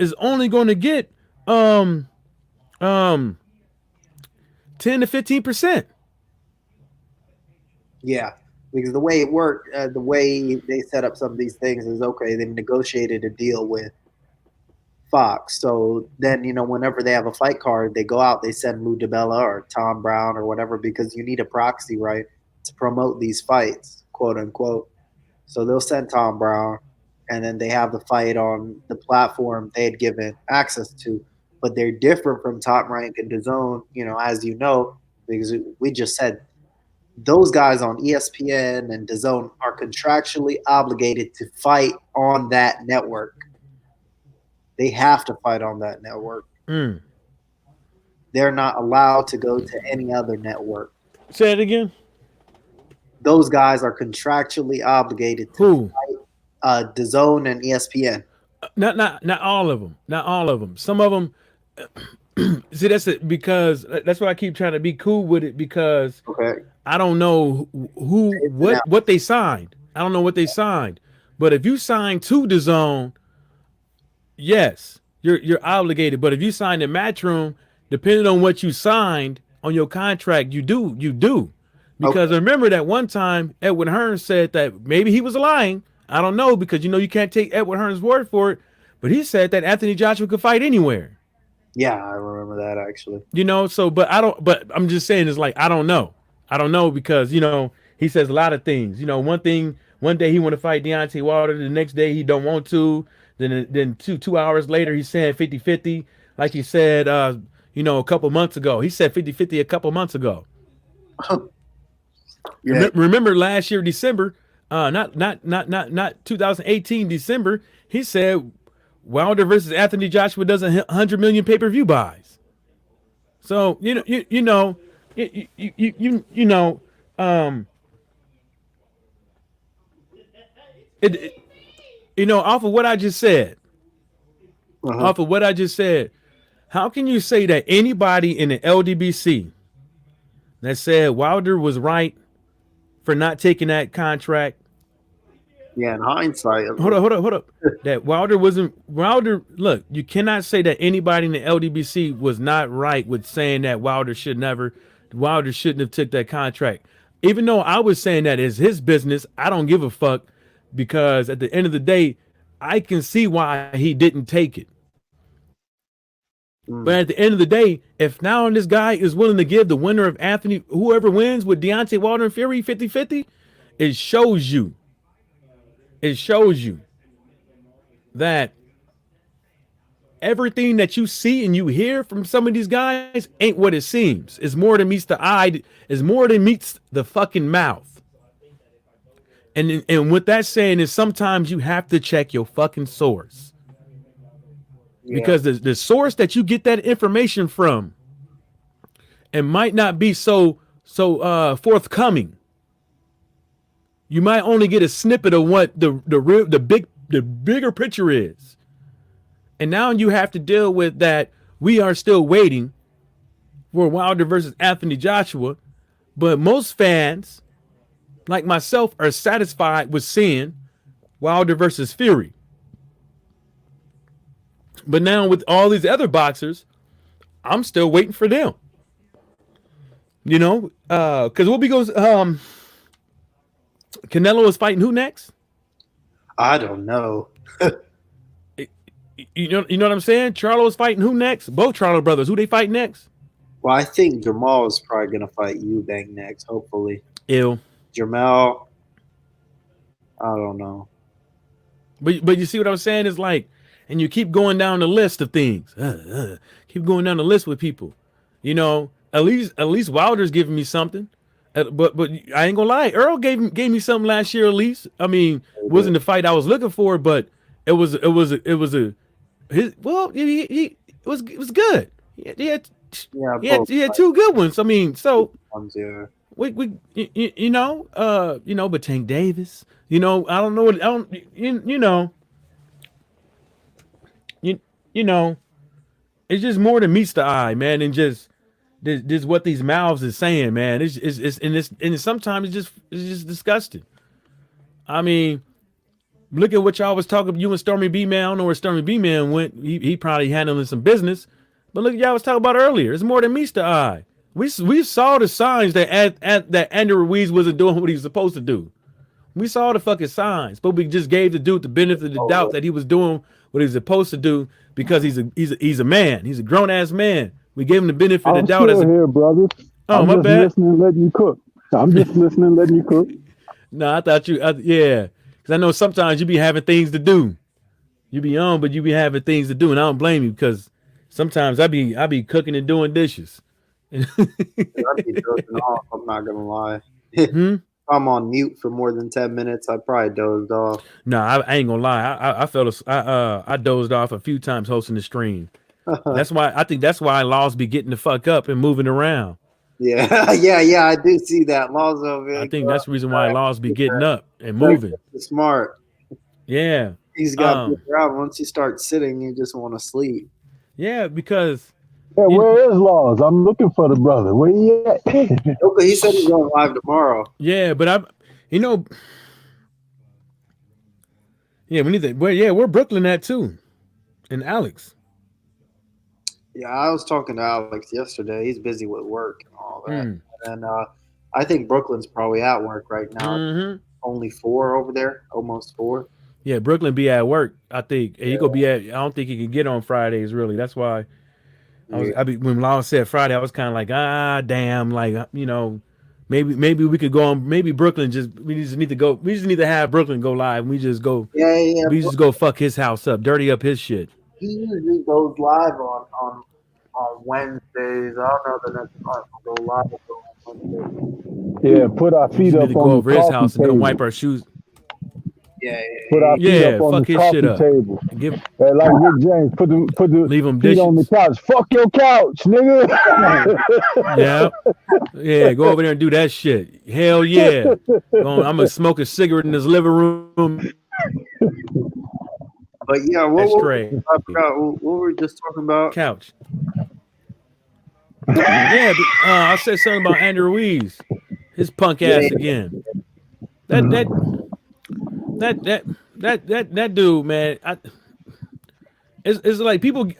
going to get 10 to 15%. Yeah, because the way it worked, the way they set up some of these things is okay. They negotiated a deal with Fox, so then whenever they have a fight card, they go out, they send Lou DiBella or Tom Brown or whatever, because you need a proxy, right, to promote these fights, quote unquote. So they'll send Tom Brown, and then they have the fight on the platform they had given access to. But they're different from Top Rank and DAZN, as you know, because we just said those guys on ESPN and DAZN are contractually obligated to fight on that network. They have to fight on that network. They're not allowed to go to any other network. Say it again. Those guys are contractually obligated to fight DAZN and ESPN. Not all of them. Not all of them. Some of them. See, that's it, because that's why I keep trying to be cool with it, because I don't know what they signed. I don't know what they signed. But if you sign to DAZN, yes, you're obligated. But if you signed in Matchroom, depending on what you signed on your contract, you do. Because remember that one time Edward Hearn said that maybe he was lying. I don't know, because you can't take Edward Hearn's word for it. But he said that Anthony Joshua could fight anywhere. Yeah, I remember that actually. But I'm just saying, it's like I don't know because he says a lot of things. One day he want to fight Deontay Wilder, the next day he don't want to. Then 2 hours later he's saying 50-50, like he said a couple months ago. He said 50-50 a couple months ago. Yeah. Remember last year December, not 2018 December, he said Wilder versus Anthony Joshua doesn't hit 100 million pay-per-view buys. So off of what I just said, how can you say that anybody in the LDBC that said Wilder was right for not taking that contract? Yeah, in hindsight. Hold up. That Wilder, look, you cannot say that anybody in the LDBC was not right with saying that Wilder shouldn't have took that contract. Even though I was saying that is his business, I don't give a fuck, because at the end of the day, I can see why he didn't take it. But at the end of the day, if now this guy is willing to give the winner of whoever wins with Deontay Wilder and Fury 50-50, it shows you that everything that you see and you hear from some of these guys ain't what it seems. It's more than meets the eye. It's more than meets the fucking mouth. And what that's saying is sometimes you have to check your fucking source. Yeah. Because the source that you get that information from, it might not be so forthcoming. You might only get a snippet of what the bigger picture is. And now you have to deal with that. We are still waiting for Wilder versus Anthony Joshua, but most fans, like myself, are satisfied with seeing Wilder versus Fury. But now with all these other boxers, I'm still waiting for them. Because Whoopi goes, Canelo is fighting who next? I don't know. You know what I'm saying? Charlo is fighting who next? Both Charlo brothers. Who they fight next? Well, I think Jamal is probably going to fight Eubank next, hopefully. Ew. Jamal, I don't know. But you see what I'm saying? Is like, and you keep going down the list of things. Keep going down the list with people. At least Wilder's giving me something. But I ain't gonna lie, Earl gave me something last year at least. I mean, it wasn't the fight I was looking for, but he it was good. He had two good ones. I mean, so we but Tank Davis, I don't know what I don't you know, it's just more than meets the eye, man, and just this what these mouths is saying, man. And sometimes it's just disgusting. I mean, look at what y'all was talking. You and Stormy B Man. I don't know where Stormy B Man went. He probably handling some business. But look, y'all was talking about earlier. It's more than meets the eye. We saw the signs that that Andy Ruiz wasn't doing what he was supposed to do. We saw the fucking signs, but we just gave the dude the benefit of the doubt that he was doing what he was supposed to do because he's a man. He's a grown ass man. We gave him the benefit of the doubt. I'm still here, brother. Oh, I'm my just bad. listening, letting you cook. I'm just listening, letting you cook. No, I thought yeah, because I know sometimes you be having things to do. You be on, but you be having things to do, and I don't blame you because sometimes I be cooking and doing dishes. I'd be dozing off, I'm not gonna lie. If I'm on mute for more than 10 minutes, I probably dozed off. No, I ain't gonna lie. I dozed off a few times hosting the stream. I think that's why Laws be getting the fuck up and moving around. Yeah, I do see that. Laws over here. I think that's the reason why Laws be getting up and moving. Smart. Yeah. He's got to get around. Once you start sitting, you just want to sleep. Yeah, because where is Laws? I'm looking for the brother. Where he at? Okay, he said he's going live tomorrow. Yeah, but we need to. We're Brooklyn at too, and Alex. Yeah, I was talking to Alex yesterday. He's busy with work and all that. And I think Brooklyn's probably at work right now. Only 4 over there, almost 4. Yeah, Brooklyn be at work. I think he gonna be at. I don't think he can get on Fridays really. That's why. When Law said Friday, I was kind of like, damn, like maybe we could go on. Maybe Brooklyn we just need to have Brooklyn go live. And we just go. Yeah. We just go fuck his house up, dirty up his shit. He usually goes live on Wednesdays. I don't know the next time we'll go live on Wednesday. Yeah, put our feet up on go over his house table. and go wipe our shoes. Yeah. Put our feet up on fuck the his coffee shit up. table. Like Rick James, put the leave him feet dishes on the couch. Fuck your couch, nigga. Yeah. Go over there and do that shit. Hell yeah. I'm gonna smoke a cigarette in his living room. But yeah, what were we just talking about? Couch. Yeah, I said something about Andrew Ruiz, his punk ass again. That dude, man. It's like people.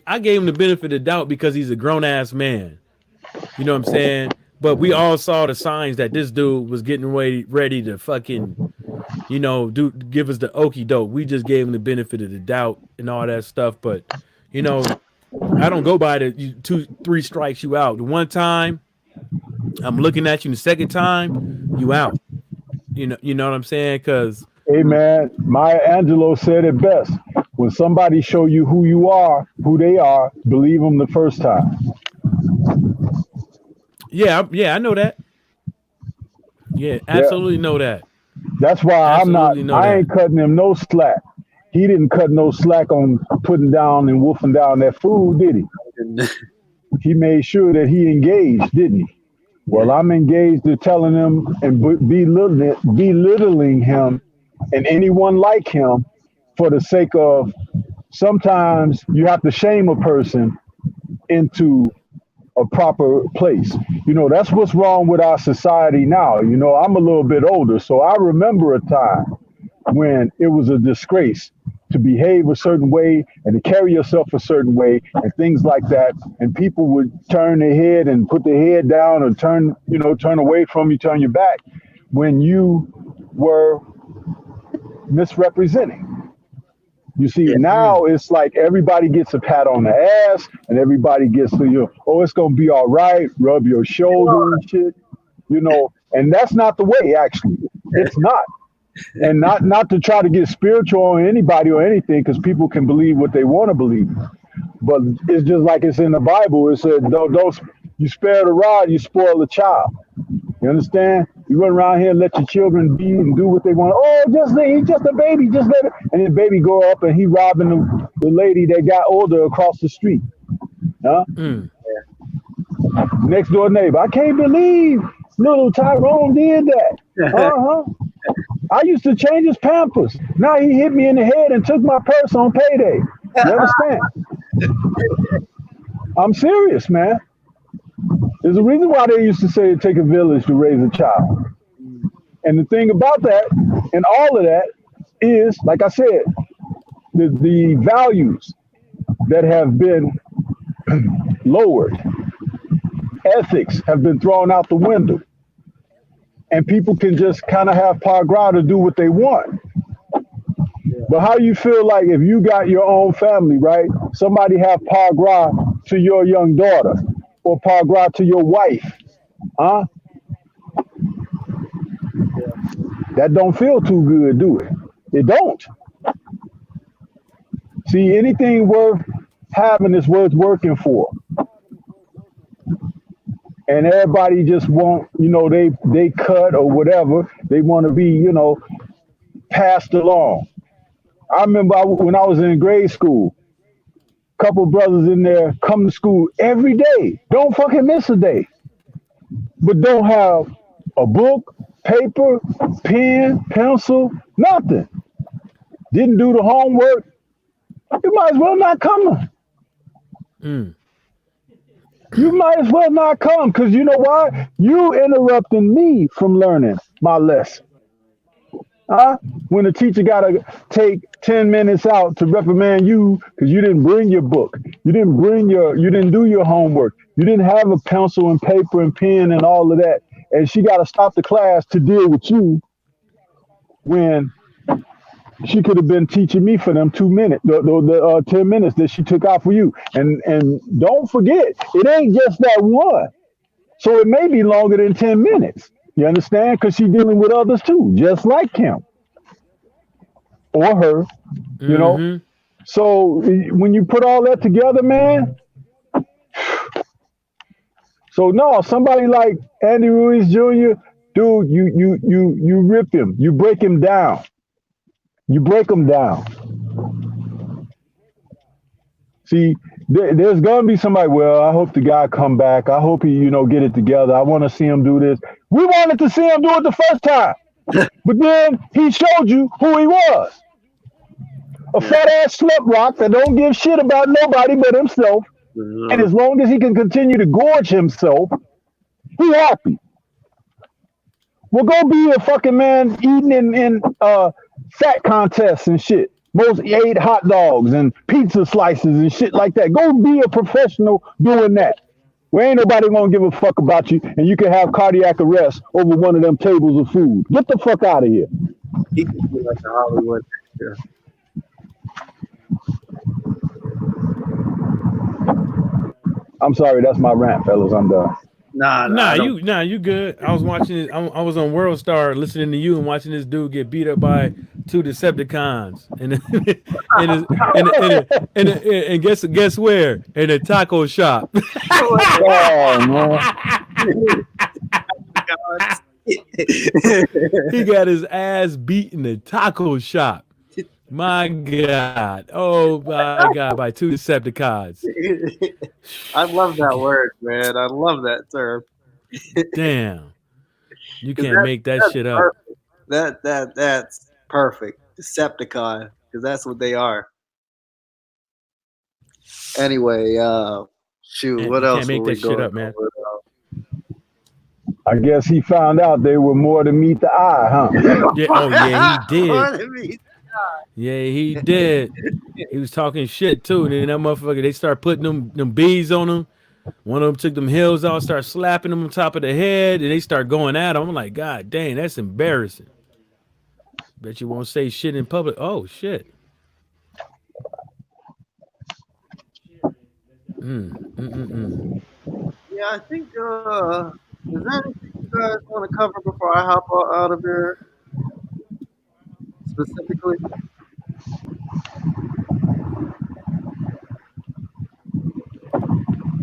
I gave him the benefit of the doubt because he's a grown ass man. You know what I'm saying? But we all saw the signs that this dude was getting ready to fucking, give us the okie doke. We just gave him the benefit of the doubt and all that stuff. But, I don't go by the 2-3 strikes you out. The one time I'm looking at you, the second time you out. You know what I'm saying? Because hey man, Maya Angelou said it best. When somebody show you who you are, who they are, believe them the first time. Yeah, I know that. Yeah, absolutely know that. That's why I ain't cutting him no slack. He didn't cut no slack on putting down and wolfing down that food, did he? He made sure that he engaged, didn't he? Well, I'm engaged to telling him and belittling him and anyone like him for the sake of sometimes you have to shame a person into a proper place. That's what's wrong with our society now. I'm a little bit older, so I remember a time when it was a disgrace to behave a certain way and to carry yourself a certain way and things like that. And people would turn their head and put their head down or turn away from you, turn your back when you were misrepresenting. You see, now it's like everybody gets a pat on the ass and everybody gets to, it's going to be all right, rub your shoulder and shit, and that's not the way, actually. It's not. And not to try to get spiritual on anybody or anything, because people can believe what they want to believe. But it's just like it's in the Bible. It said, don't you spare the rod, you spoil the child. You understand? You run around here and let your children be and do what they want. Oh, he's just a baby, just let it. And then baby go up and he robbing the lady that got older across the street. Huh? Mm. Next door neighbor. I can't believe little Tyrone did that. Uh-huh. I used to change his pampers. Now he hit me in the head and took my purse on payday. You understand? I'm serious, man. There's a reason why they used to say it take a village to raise a child. And the thing about that and all of that is, like I said, the values that have been lowered, ethics have been thrown out the window. And people can just kind of have par gras to do what they want. But how you feel like if you got your own family, right? Somebody have par gras to your young daughter or par gras to your wife, huh? That don't feel too good, do it? It don't. See, anything worth having is worth working for. And everybody just want, they cut or whatever. They want to be, passed along. I remember when I was in grade school, a couple brothers in there come to school every day. Don't fucking miss a day. But don't have a book, paper, pen, pencil, nothing. Didn't do the homework. You might as well not come. Mm. You might as well not come, because you know why? You interrupting me from learning my lesson. When the teacher got to take 10 minutes out to reprimand you because you didn't bring your book. You didn't do your homework. You didn't have a pencil and paper and pen and all of that. And she got to stop the class to deal with you when she could have been teaching me for them 2 minutes, the 10 minutes that she took out for you. And don't forget, it ain't just that one. So it may be longer than 10 minutes. You understand? Because she's dealing with others too, just like him or her, you know? So when you put all that together, man, so no, somebody like Andy Ruiz Jr., dude, you rip him, you break him down. You break them down. See, there's gonna be somebody. Well, I hope the guy come back. I hope he, get it together. I want to see him do this. We wanted to see him do it the first time, but then he showed you who he was. A fat ass slut rock that don't give shit about nobody but himself. And as long as he can continue to gorge himself, he happy. Well, go be a fucking man eating in fat contests and shit. Most ate hot dogs and pizza slices and shit like that. Go be a professional doing that. Well, ain't nobody gonna give a fuck about you, and you can have cardiac arrest over one of them tables of food. Get the fuck out of here. He could be like the Hollywood actor. I'm sorry, that's my rant, fellas. I'm done. You good. I was watching it. I was on World Star listening to you and watching this dude get beat up by 2 Decepticons and guess where? In a taco shop. Oh, man. He got his ass beat in the taco shop. My God. Oh my God, by 2 Decepticons. I love that word, man. I love that term. Damn. You can't make that shit up. That's perfect. Decepticon, because that's what they are. Anyway, shoot, Man, what you else? can't make that shit up, man. I guess he found out they were more to meet the eye, huh? Yeah, he did. Yeah, he did. He was talking shit too. And then that motherfucker, they start putting them bees on him. One of them took them heels off, start slapping him on top of the head, and they start going at him. I'm like, God dang, that's embarrassing. Bet you won't say shit in public. Oh shit. Yeah, I think is there anything you guys want to cover before I hop out of here? Specifically,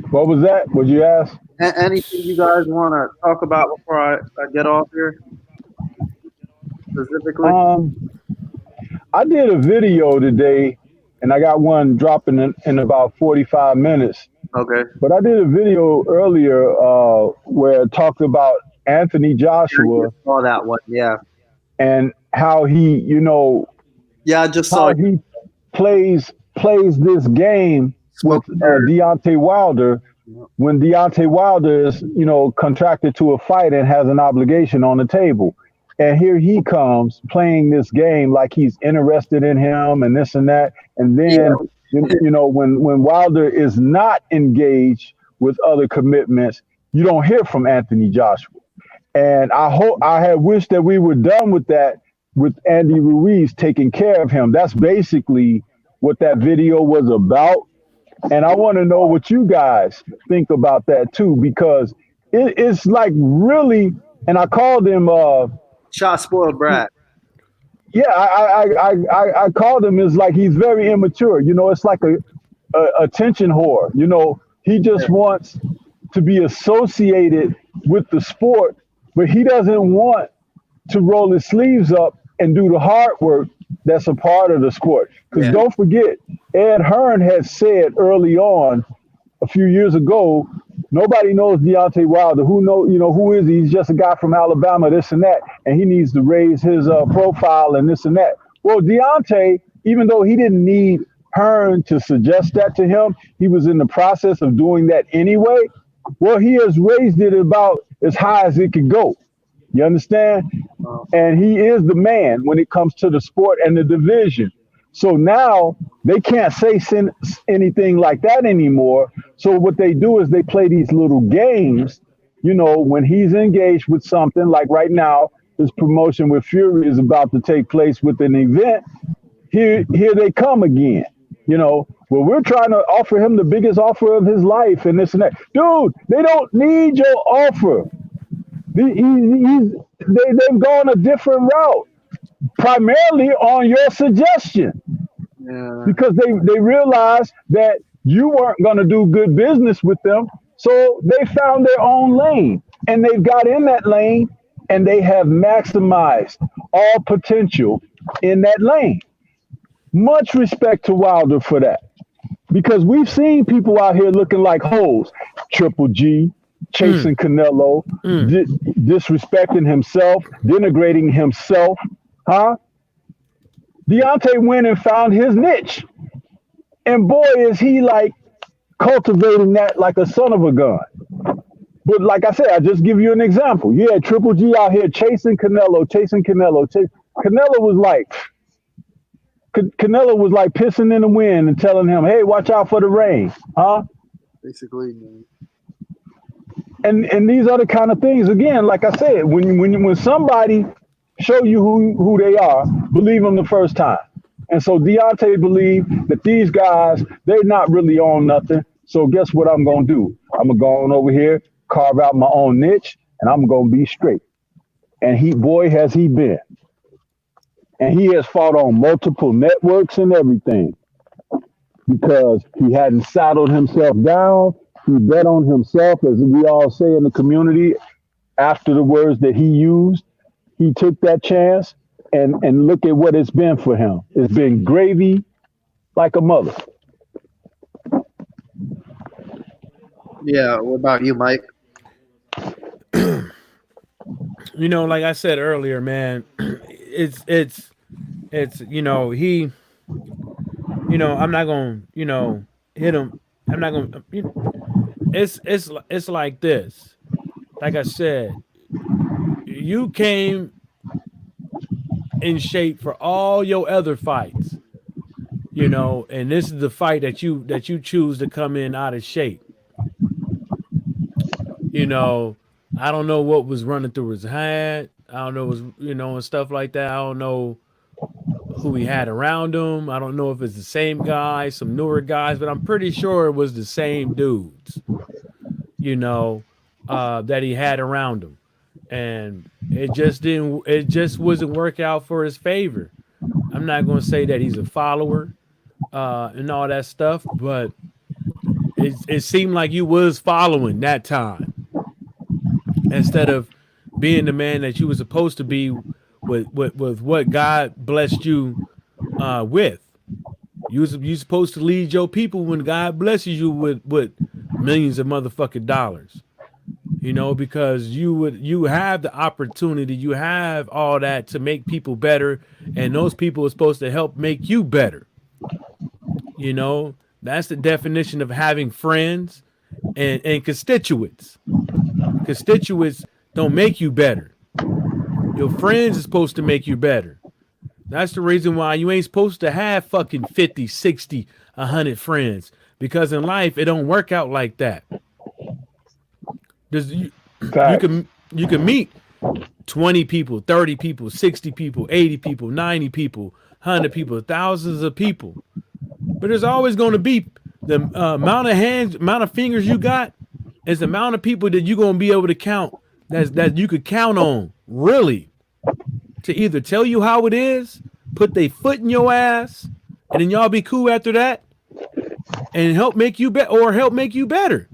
What was that? Would you ask? anything you guys want to talk about before I get off here? Specifically, I did a video today and I got one dropping in about 45 minutes. Okay. But I did a video earlier where it talked about Anthony Joshua Saw that one. Yeah. and how he, Yeah, I just saw how he plays this game with Deontay Wilder when Deontay Wilder is, contracted to a fight and has an obligation on the table. And here he comes playing this game like he's interested in him and this and that. And then, when Wilder is not engaged with other commitments, you don't hear from Anthony Joshua. And I had wished that we were done with that, with Andy Ruiz taking care of him. That's basically what that video was about. And I want to know what you guys think about that too, because it's like really, and I called him shot spoiled brat. Yeah, I called him, it's like he's very immature. It's like a attention whore. He just wants to be associated with the sport, but he doesn't want to roll his sleeves up and do the hard work that's a part of the sport. Because don't forget, Ed Hearn had said early on, a few years ago, nobody knows Deontay Wilder. Who is he? He's just a guy from Alabama, this and that, and he needs to raise his profile and this and that. Well, Deontay, even though he didn't need Hearn to suggest that to him, he was in the process of doing that anyway. Well, he has raised it about as high as it could go. You understand? And he is the man when it comes to the sport and the division. So now they can't say anything like that anymore. So what they do is they play these little games, when he's engaged with something, like right now, this promotion with Fury is about to take place with an event. Here they come again. Well, we're trying to offer him the biggest offer of his life and this and that. Dude, they don't need your offer. They've gone a different route, primarily on your suggestion. Yeah. Because they realized that you weren't going to do good business with them. So they found their own lane, and they've got in that lane, and they have maximized all potential in that lane. Much respect to Wilder for that, because we've seen people out here looking like hoes. Triple G, chasing Canelo, disrespecting himself, denigrating himself. Deontay went and found his niche. And boy, is he like cultivating that like a son of a gun. But like I said, I just give you an example. You had Triple G out here chasing Canelo. Canelo was like pissing in the wind and telling him, hey, watch out for the rain. Basically, man. And these are the kind of things, again, like I said, when somebody show you who they are, believe them the first time. And so Deontay believed that these guys, they're not really on nothing. So guess what I'm going to do? I'm going to go on over here, carve out my own niche, and I'm going to be straight. And has he been. And he has fought on multiple networks and everything because he hadn't saddled himself down. He bet on himself, as we all say in the community, after the words that he used. He took that chance, and look at what it's been for him. It's been gravy like a mother. Yeah, what about you, Mike? Like I said earlier, man, it's he, I'm not going to, hit him. I'm not going to, it's like this. Like I said, you came in shape for all your other fights, and this is the fight that you choose to come in out of shape. I don't know what was running through his head. I don't know, and stuff like that. I don't know who he had around him. I don't know if it's the same guy, some newer guys, but I'm pretty sure it was the same dudes, that he had around him. And it just wasn't work out for his favor. I'm not going to say that he's a follower and all that stuff, but it seemed like you was following that time instead of being the man that you were supposed to be with what God blessed you with. You supposed to lead your people when God blesses you with millions of motherfucking dollars. You know, because you have the opportunity, you have all that to make people better, and those people are supposed to help make you better. You know, that's the definition of having friends and constituents. Constituents don't make you better. Your friends are supposed to make you better. That's the reason why you ain't supposed to have fucking 50, 60, 100 friends, because in life it don't work out like that. You can meet 20 people, 30 people, 60 people, 80 people, 90 people, 100 people, thousands of people. But there's always going to be the amount of hands, amount of fingers you got is the amount of people that you're going to be able to count that you could count on, really, to either tell you how it is, put their foot in your ass, and then y'all be cool after that, and help make you better, or help make you better.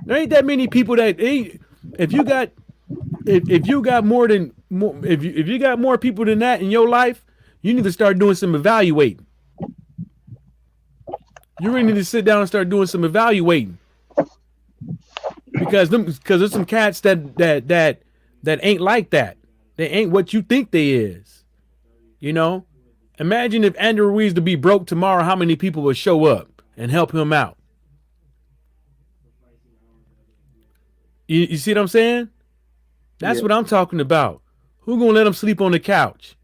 There ain't that many people that ain't. If you got more people than that in your life, you need to start doing some evaluating. You really need to sit down and start doing some evaluating, because there's some cats that ain't like that. They ain't what you think they is. You know, imagine if Andrew Ruiz to be broke tomorrow, how many people would show up and help him out? You see what I'm saying? That's what I'm talking about. Who gonna let him sleep on the couch?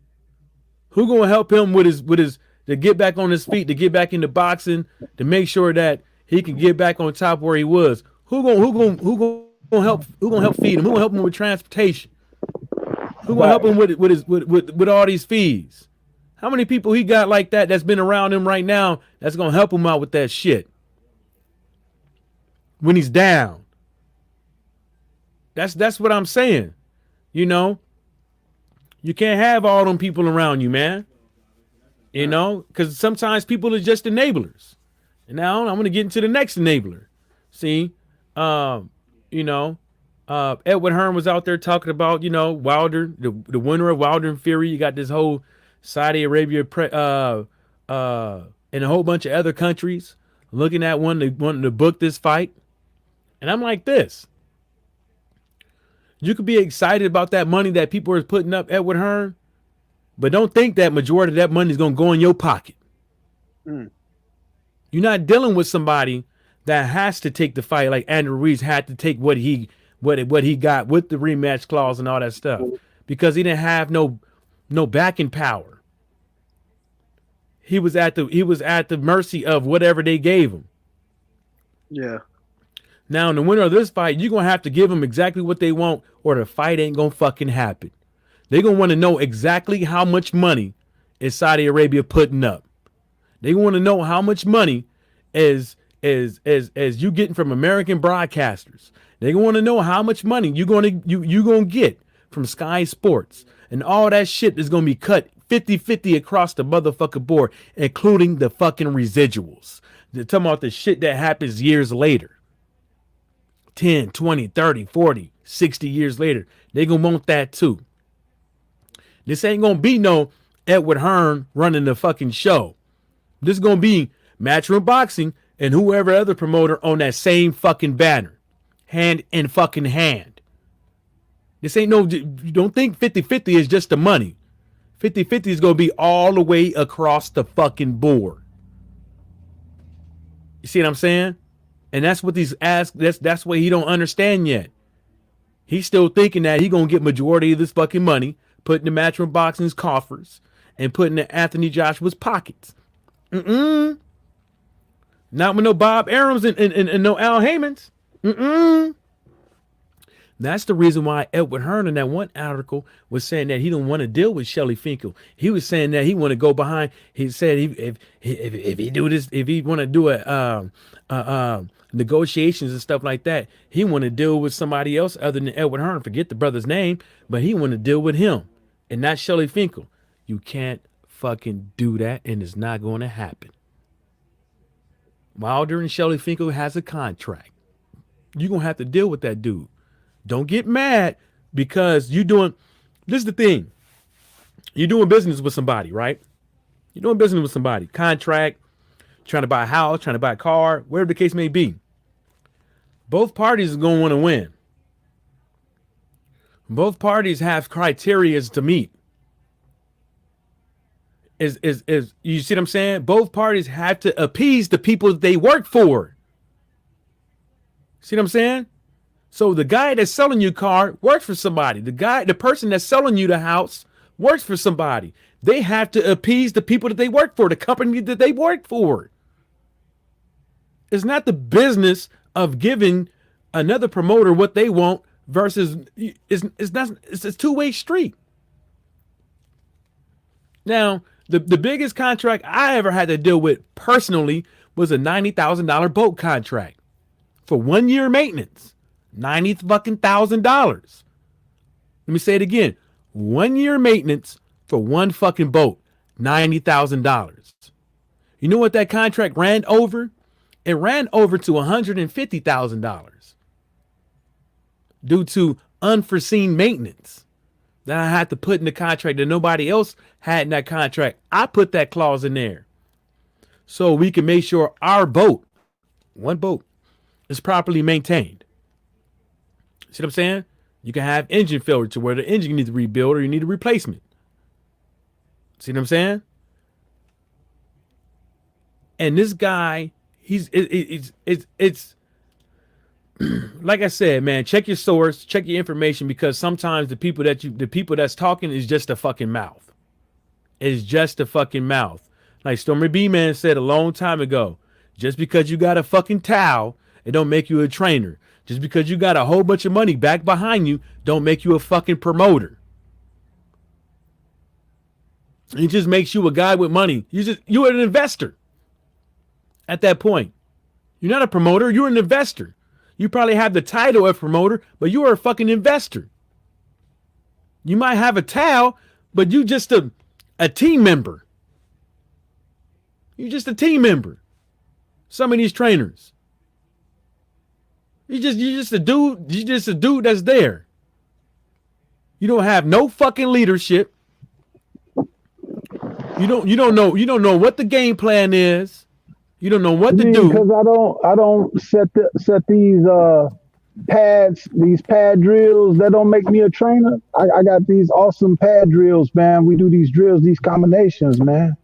Who gonna help him with his to get back on his feet, to get back into boxing, to make sure that he can get back on top where he was? Who gonna help feed him? Who gonna help him with transportation? Who gonna help him with all these fees? How many people he got like that that's been around him right now that's gonna help him out with that shit when he's down? That's what I'm saying. You know, you can't have all them people around you, man. You know, because sometimes people are just enablers. And now I'm going to get into the next enabler. See, you know, Edward Hearn was out there talking about, you know, Wilder, the winner of Wilder and Fury. You got this whole Saudi Arabia and a whole bunch of other countries looking at wanting to book this fight. And I'm like this. You could be excited about that money that people are putting up, Edward Hearn, but don't think that majority of that money is going to go in your pocket. You're not dealing with somebody that has to take the fight like Andrew Ruiz had to take what he got with the rematch clause and all that stuff, because he didn't have no backing power. He was at the mercy of whatever they gave him. Yeah. Now, in the winner of this fight, you're going to have to give them exactly what they want, or the fight ain't going to fucking happen. They're going to want to know exactly how much money is Saudi Arabia putting up. They want to know how much money is you getting from American broadcasters. They're going to want to know how much money you're going to get from Sky Sports. And all that shit is going to be cut 50-50 across the motherfucking board, including the fucking residuals. They're talking about the shit that happens years later. 10, 20, 30, 40, 60 years later. They're going to want that too. This ain't going to be no Edward Hearn running the fucking show. This is going to be Matchroom Boxing and whoever other promoter on that same fucking banner. Hand in fucking hand. This ain't no, don't think 50-50 is just the money. 50-50 is going to be all the way across the fucking board. You see what I'm saying? And that's what that's what he don't understand yet. He's still thinking that he gonna get majority of this fucking money, put in the Matchroom Boxing's coffers, and put in Anthony Joshua's pockets. Not with no Bob Arums and no Al Haymans. That's the reason why Edward Hearn in that one article was saying that he didn't want to deal with Shelly Finkel. He was saying that he want to go behind. He said if he do this, if he want to do negotiations and stuff like that, he want to deal with somebody else other than Edward Hearn. Forget the brother's name, but he want to deal with him and not Shelly Finkel. You can't fucking do that, and it's not going to happen. Wilder and Shelly Finkel has a contract. You're going to have to deal with that dude. Don't get mad because this is the thing. You're doing business with somebody, right? You're doing business with somebody. Contract, trying to buy a house, trying to buy a car, whatever the case may be. Both parties are going to want to win. Both parties have criteria to meet. Is you see what I'm saying? Both parties have to appease the people they work for. See what I'm saying? So the guy that's selling you a car works for somebody. The person that's selling you the house works for somebody. They have to appease the people that they work for, the company that they work for. It's not the business of giving another promoter what they want versus it's a two-way street. Now, the biggest contract I ever had to deal with personally was a $90,000 boat contract for 1 year maintenance. $90,000. Let me say it again. 1 year maintenance for one fucking boat. $90,000. You know what that contract ran over? It ran over to $150,000 due to unforeseen maintenance that I had to put in the contract that nobody else had in that contract. I put that clause in there so we can make sure our boat, one boat, is properly maintained. See what I'm saying? You can have engine failure to where the engine needs to rebuild or you need a replacement. See what I'm saying? And this guy, it's like I said, man, check your source, check your information, because sometimes the people that's talking is just a fucking mouth. It's just a fucking mouth. Like Stormy B Man said a long time ago, just because you got a fucking towel, it don't make you a trainer. Just because you got a whole bunch of money back behind you, don't make you a fucking promoter. It just makes you a guy with money. You're an investor. At that point, you're not a promoter. You're an investor. You probably have the title of promoter, but you are a fucking investor. You might have a towel, but you just a team member. You're just a team member. Some of these trainers. You're just a dude. You're just a dude that's there. You don't have no fucking leadership. You don't know what the game plan is. You don't know what to do. Because I don't set these pad drills. That don't make me a trainer. I got these awesome pad drills, man. We do these drills, these combinations, man.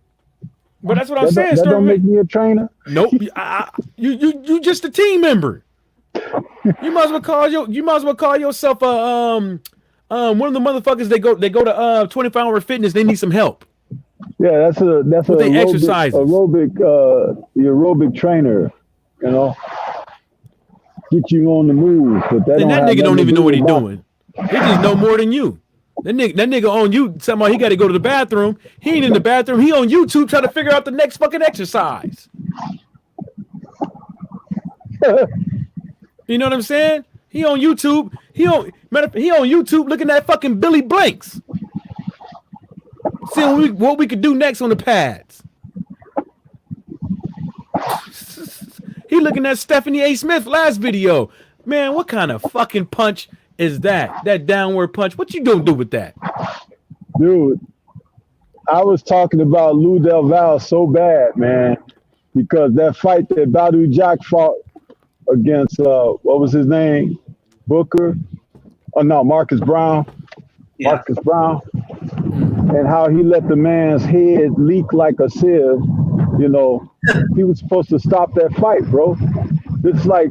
But that's what I'm saying. That don't make me a trainer. Nope. You just a team member. You might as well call yourself a one of the motherfuckers. They go to 24-hour fitness. They need some help. Yeah, that's a aerobic trainer, you know. Get you on the move, but that nigga don't even know what he's doing. He just know more than you. That nigga on you somehow he got to go to the bathroom. He ain't in the bathroom. He on YouTube trying to figure out the next fucking exercise. You know what I'm saying? He on YouTube. He on YouTube looking at fucking Billy Blanks. See what we could do next on the pads. He looking at Stephanie A. Smith last video. Man, what kind of fucking punch is that? That downward punch. What you gonna do with that? Dude, I was talking about Lou Del Valle so bad, man, because that fight that Badou Jack fought against what was his name? Booker? Oh no, Marcus Brown. Yeah. Marcus Brown. And how he let the man's head leak like a sieve, you know. He was supposed to stop that fight, bro. It's like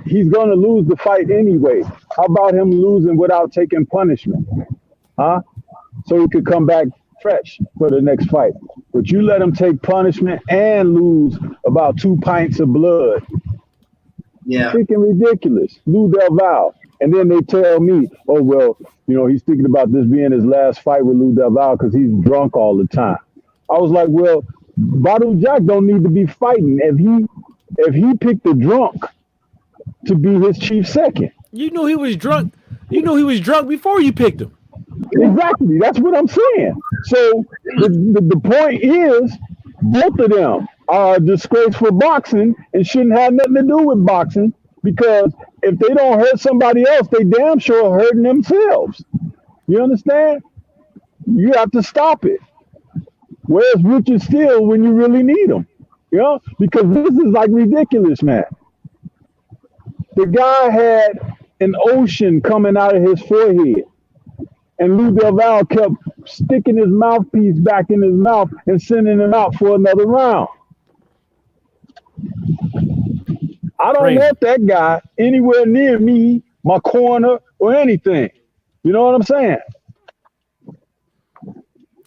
he's gonna lose the fight anyway. How about him losing without taking punishment? Huh? So he could come back fresh for the next fight. But you let him take punishment and lose about 2 pints of blood. Yeah. Freaking ridiculous. Lou Del Valle. And then they tell me, oh, well, you know, he's thinking about this being his last fight with Lou Del Valle because he's drunk all the time. I was like, well, Badou Jack don't need to be fighting if he picked the drunk to be his chief second. You knew he was drunk. You knew he was drunk before you picked him. Exactly. That's what I'm saying. So the point is, both of them are a disgrace for boxing and shouldn't have nothing to do with boxing, because if they don't hurt somebody else, they damn sure are hurting themselves. You understand? You have to stop it. Where's Richard Steele when you really need him? You know, because this is like ridiculous, man. The guy had an ocean coming out of his forehead, and Lou Del Valle kept sticking his mouthpiece back in his mouth and sending him out for another round. I don't want that guy anywhere near me, my corner, or anything. You know what I'm saying?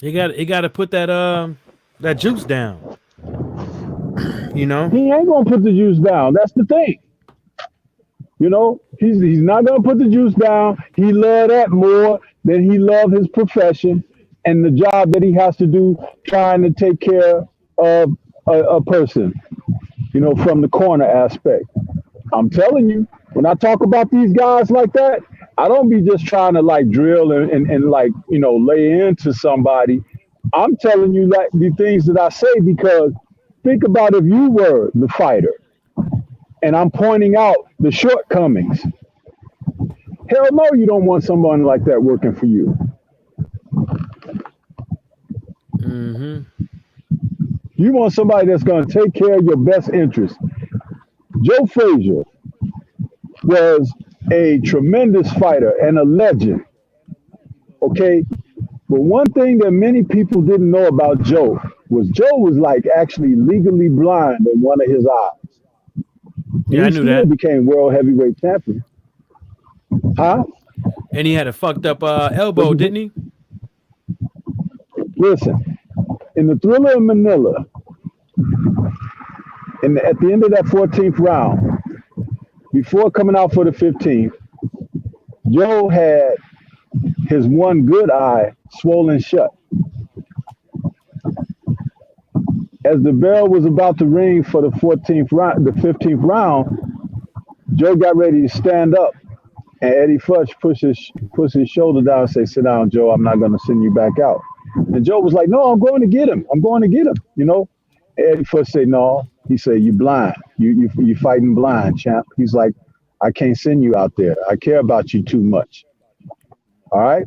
You got to put that juice down. You know, he ain't gonna put the juice down. That's the thing. You know, he's not gonna put the juice down. He love that more than he love his profession and the job that he has to do trying to take care of a person. You know, from the corner aspect. I'm telling you, when I talk about these guys like that, I don't be just trying to like drill and like, you know, lay into somebody. I'm telling you like the things that I say because think about if you were the fighter and I'm pointing out the shortcomings. Hell no, you don't want someone like that working for you. Mm-hmm. You want somebody that's going to take care of your best interest. Joe Frazier was a tremendous fighter and a legend. Okay? But one thing that many people didn't know about Joe was like actually legally blind in one of his eyes. Yeah, I knew that. He became world heavyweight champion. Huh? And he had a fucked up elbow, didn't he? Listen, in the Thriller of Manila, at the end of that 14th round, before coming out for the 15th, Joe had his one good eye swollen shut. As the bell was about to ring for the 15th round, Joe got ready to stand up, and Eddie Futch pushed his shoulder down and said, "Sit down, Joe. I'm not going to send you back out." And Joe was like, "No, I'm going to get him. I'm going to get him." You know, Eddie Futch said, "No." He said, "You blind. You fighting blind, champ." He's like, "I can't send you out there. I care about you too much." All right.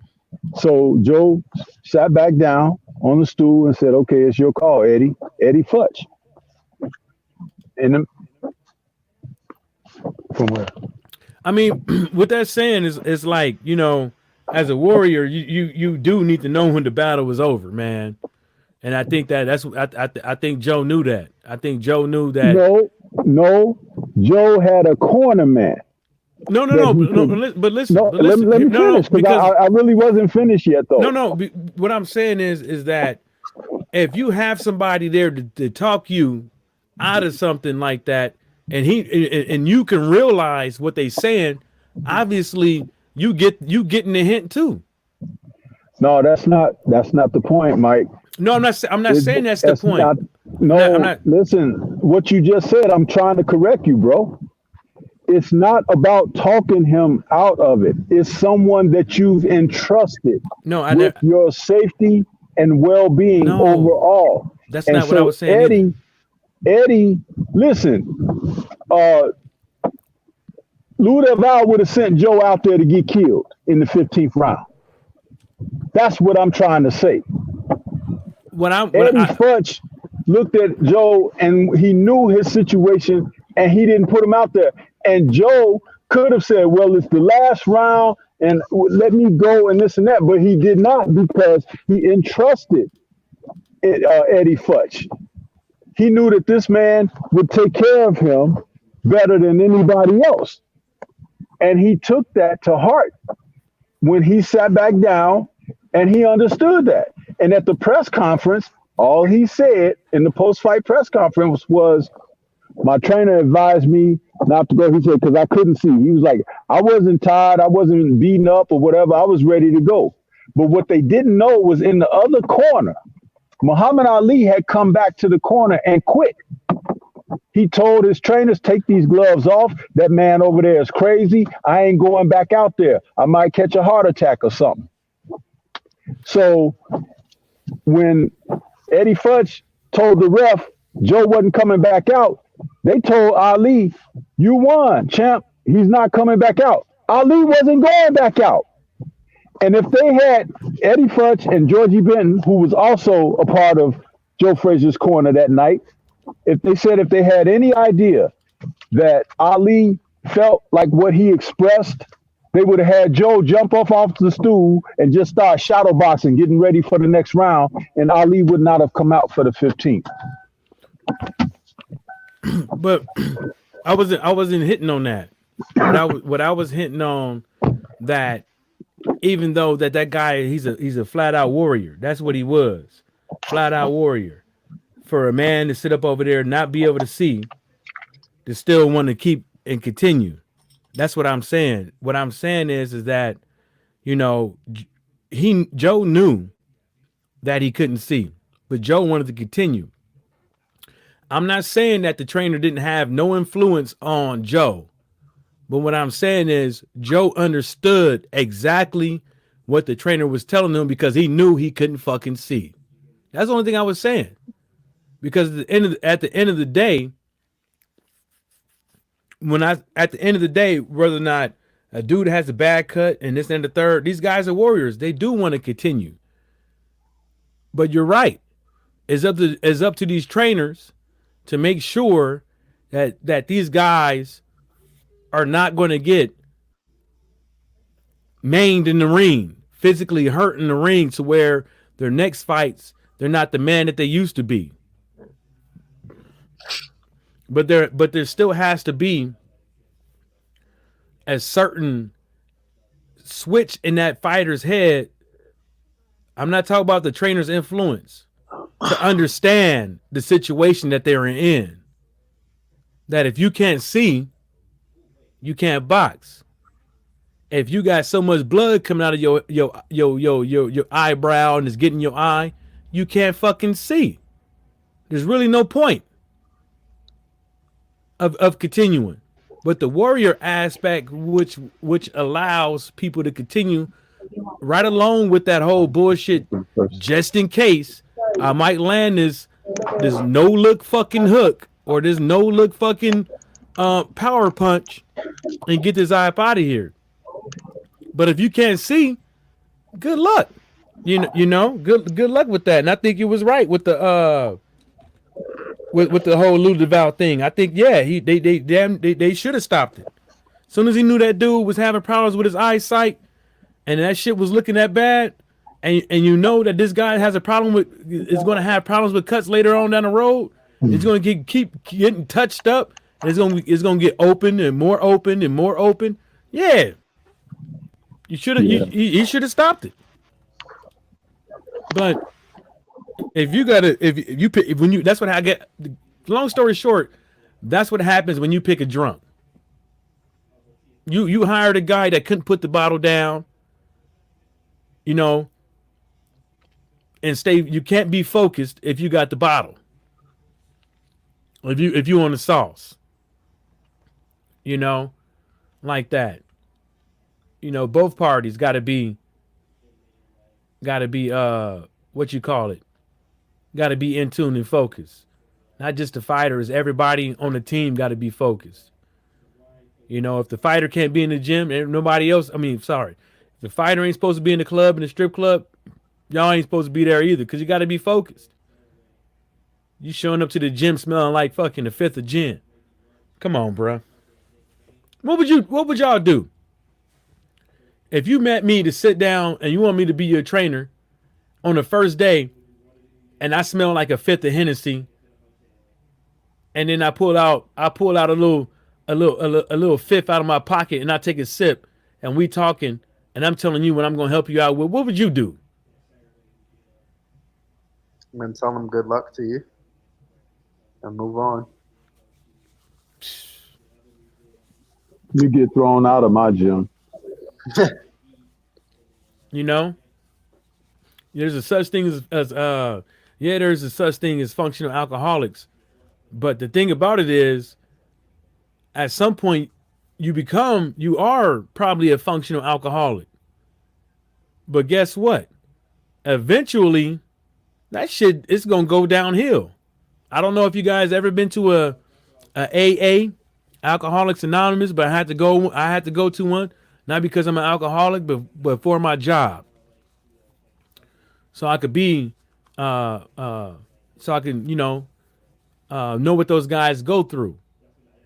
So Joe sat back down on the stool and said, "Okay, it's your call, Eddie." Eddie Futch. From where? I mean, what that's saying is like, you know, as a warrior, you do need to know when the battle is over, man. And I think I think Joe knew that. I think Joe knew that. No. Joe had a corner man. No. But listen. Let me finish because I really wasn't finished yet, though. No. What I'm saying is that if you have somebody there to talk you out of something like that, and you can realize what they're saying, obviously you getting the hint too. No, that's not the point, Mike. No, I'm not saying that's the point. I'm not. Listen, what you just said, I'm trying to correct you, bro. It's not about talking him out of it. It's someone that you've entrusted with your safety and well-being overall. That's not what I was saying. Eddie, listen, Lou Del Valle would have sent Joe out there to get killed in the 15th round. That's what I'm trying to say. Eddie Futch looked at Joe and he knew his situation and he didn't put him out there. And Joe could have said, "Well, it's the last round and let me go and this and that." But he did not because he entrusted Eddie Futch. He knew that this man would take care of him better than anybody else. And he took that to heart when he sat back down and he understood that. And at the press conference, all he said in the post-fight press conference was, "My trainer advised me not to go." He said, "because I couldn't see." He was like, "I wasn't tired. I wasn't beaten up or whatever. I was ready to go." But what they didn't know was in the other corner, Muhammad Ali had come back to the corner and quit. He told his trainers, "Take these gloves off. That man over there is crazy. I ain't going back out there. I might catch a heart attack or something." So when Eddie Futch told the ref Joe wasn't coming back out, they told Ali, "You won, champ. He's not coming back out." Ali wasn't going back out. And if they had Eddie Futch and Georgie Benton, who was also a part of Joe Frazier's corner that night, if they had any idea that Ali felt like what he expressed, they would have had Joe jump off the stool and just start shadow boxing, getting ready for the next round, and Ali would not have come out for the 15th. But I wasn't hitting on that. What I was hitting on, that even though that guy, he's a flat out warrior. That's what he was. Flat out warrior. For a man to sit up over there and not be able to see, to still want to keep and continue. That's what I'm saying. What I'm saying is that, you know, Joe knew that he couldn't see, but Joe wanted to continue. I'm not saying that the trainer didn't have no influence on Joe, but what I'm saying is Joe understood exactly what the trainer was telling him because he knew he couldn't fucking see. That's the only thing I was saying. Because at the end of the day, whether or not a dude has a bad cut and this and the third, these guys are warriors. They do want to continue. But you're right. It's up to these trainers to make sure that these guys are not going to get maimed in the ring, physically hurt in the ring, to where their next fights, they're not the man that they used to be. But there still has to be a certain switch in that fighter's head. I'm not talking about the trainer's influence, to understand the situation that they're in. That if you can't see, you can't box. If you got so much blood coming out of your eyebrow and it's getting your eye, you can't fucking see. There's really no point of continuing. But the warrior aspect, which allows people to continue right along with that whole bullshit, just in case I might land this no look fucking hook or this no look fucking power punch and get this eye up out of here. But if you can't see, good luck. You know, good luck with that. And I think it was right with the with the whole Lou DeVal thing. I think they should have stopped it. As soon as he knew that dude was having problems with his eyesight and that shit was looking that bad, and you know that this guy has a problem is going to have problems with cuts later on down the road. It's going to keep getting touched up, and it's going to get open and more open and more open. Yeah, you should have. Yeah. He should have stopped it. But if you pick, that's what I get. Long story short, that's what happens when you pick a drunk. You hired a guy that couldn't put the bottle down, you know, and stay. You can't be focused if you got the bottle. If you on the sauce, you know, like that. You know, both parties got to be what you call it. Got to be in tune and focused. Not just the fighters. Everybody on the team got to be focused. You know, if the fighter can't be in the gym and nobody else, if the fighter ain't supposed to be in the club, in the strip club, y'all ain't supposed to be there either, because you got to be focused. You showing up to the gym smelling like fucking the 5th of gin. Come on, bro. What would y'all do? If you met me to sit down and you want me to be your trainer on the first day, and I smell like a 5th of Hennessy, and then I pull out a little fifth out of my pocket, and I take a sip, and we talking, and I'm telling you what I'm gonna help you out with, what would you do? I'm gonna tell them good luck to you and move on. You get thrown out of my gym. You know, there's a such thing as there's a such thing as functional alcoholics, but the thing about it is, at some point, you are probably a functional alcoholic. But guess what? Eventually, that shit is gonna go downhill. I don't know if you guys ever been to a AA, Alcoholics Anonymous, but I had to go to one, not because I'm an alcoholic, but for my job, so I could be so I can, you know, know what those guys go through.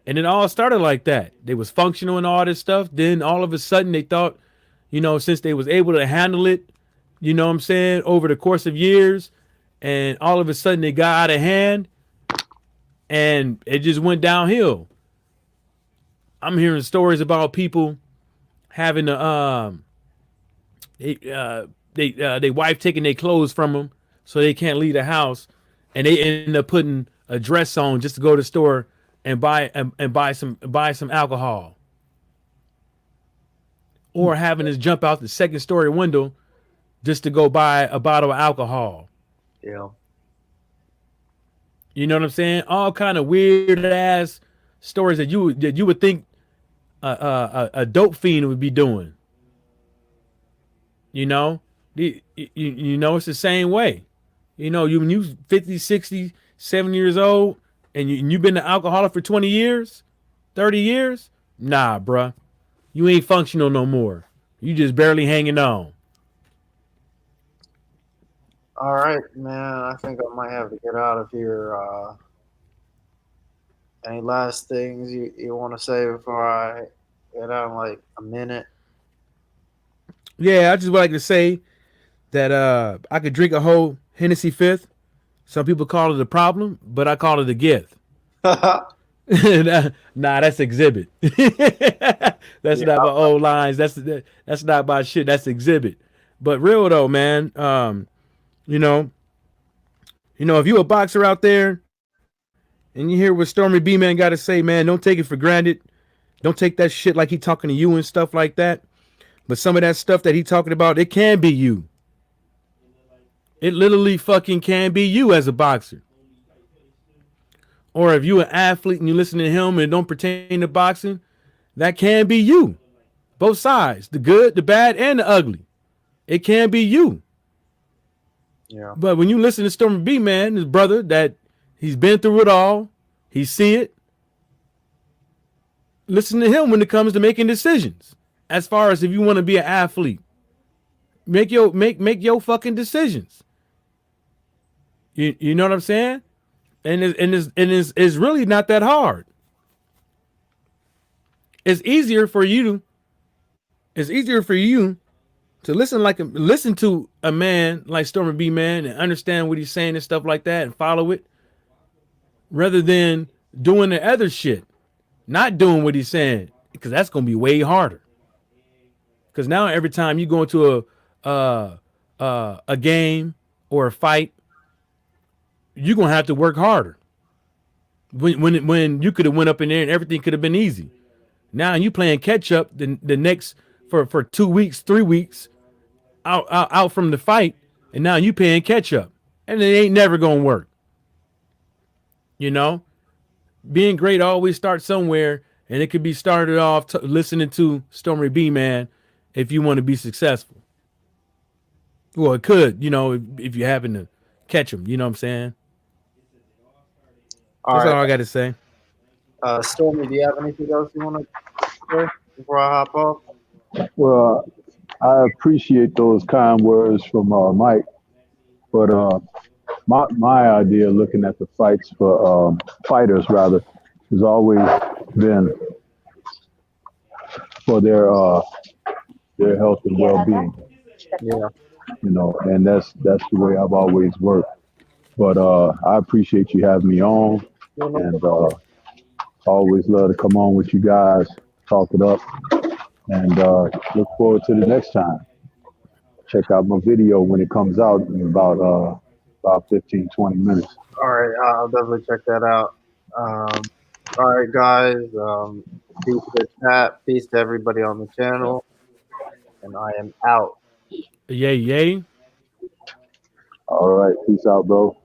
And it all started like that. They was functional and all this stuff. Then all of a sudden they thought, since they was able to handle it, you know what I'm saying, over the course of years, and all of a sudden they got out of hand and it just went downhill. I'm hearing stories about people having to they wife taking their clothes from them so they can't leave the house, and they end up putting a dress on just to go to the store and buy some alcohol, or having to jump out the second story window just to go buy a bottle of alcohol. Yeah. You know what I'm saying? All kind of weird ass stories that you would think a dope fiend would be doing. You know, it's the same way. When you 50, 60, 70 years old and you've been an alcoholic for 20 years, 30 years, nah, bruh. You ain't functional no more. You just barely hanging on. All right, man. I think I might have to get out of here. Any last things you want to say before I get out in like a minute? Yeah, I just would like to say that I could drink a whole Hennessy Fifth. Some people call it a problem, but I call it a gift. Nah, that's exhibit. That's not my old lines. That's not my shit. That's exhibit. But real though, man. If you a boxer out there and you hear what Stormy B Man got to say, man, don't take it for granted. Don't take that shit like he talking to you and stuff like that. But some of that stuff that he talking about, it can be you. It literally fucking can be you as a boxer. Or if you an athlete and you listen to him and don't pertain to boxing, that can be you. Both sides, the good, the bad, and the ugly. It can be you. Yeah. But when you listen to Stormy B Man, his brother, that he's been through it all, he see it. Listen to him when it comes to making decisions. As far as if you want to be an athlete, make your fucking decisions. You know what I'm saying? And it's really not that hard. It's easier for you to listen to a man like Stormy B Man and understand what he's saying and stuff like that and follow it, rather than doing the other shit, not doing what he's saying, because that's gonna be way harder. Because now every time you go into a game or a fight, you're gonna have to work harder. When you could have went up in there and everything could have been easy. Now you playing catch up the next for 2 weeks, 3 weeks out from the fight, and now you paying catch up, and it ain't never gonna work. Being great always starts somewhere, and it could be started off listening to Stormy B Man if you want to be successful. Well, it could, if you happen to catch them. You know what I'm saying? That's all I got to say. Stormy, do you have anything else you want to say before I hop off? Well, I appreciate those kind words from Mike, but my idea of looking at the fights for fighters rather has always been for their health and well-being. Yeah. And that's the way I've always worked. But I appreciate you having me on, and always love to come on with you guys, talk it up, and look forward to the next time. Check out my video when it comes out in about 15, 20 minutes. All right, I'll definitely check that out. All right, guys. Peace to the chat. Peace to everybody on the channel. And I am out. Yay. All right. Peace out, bro.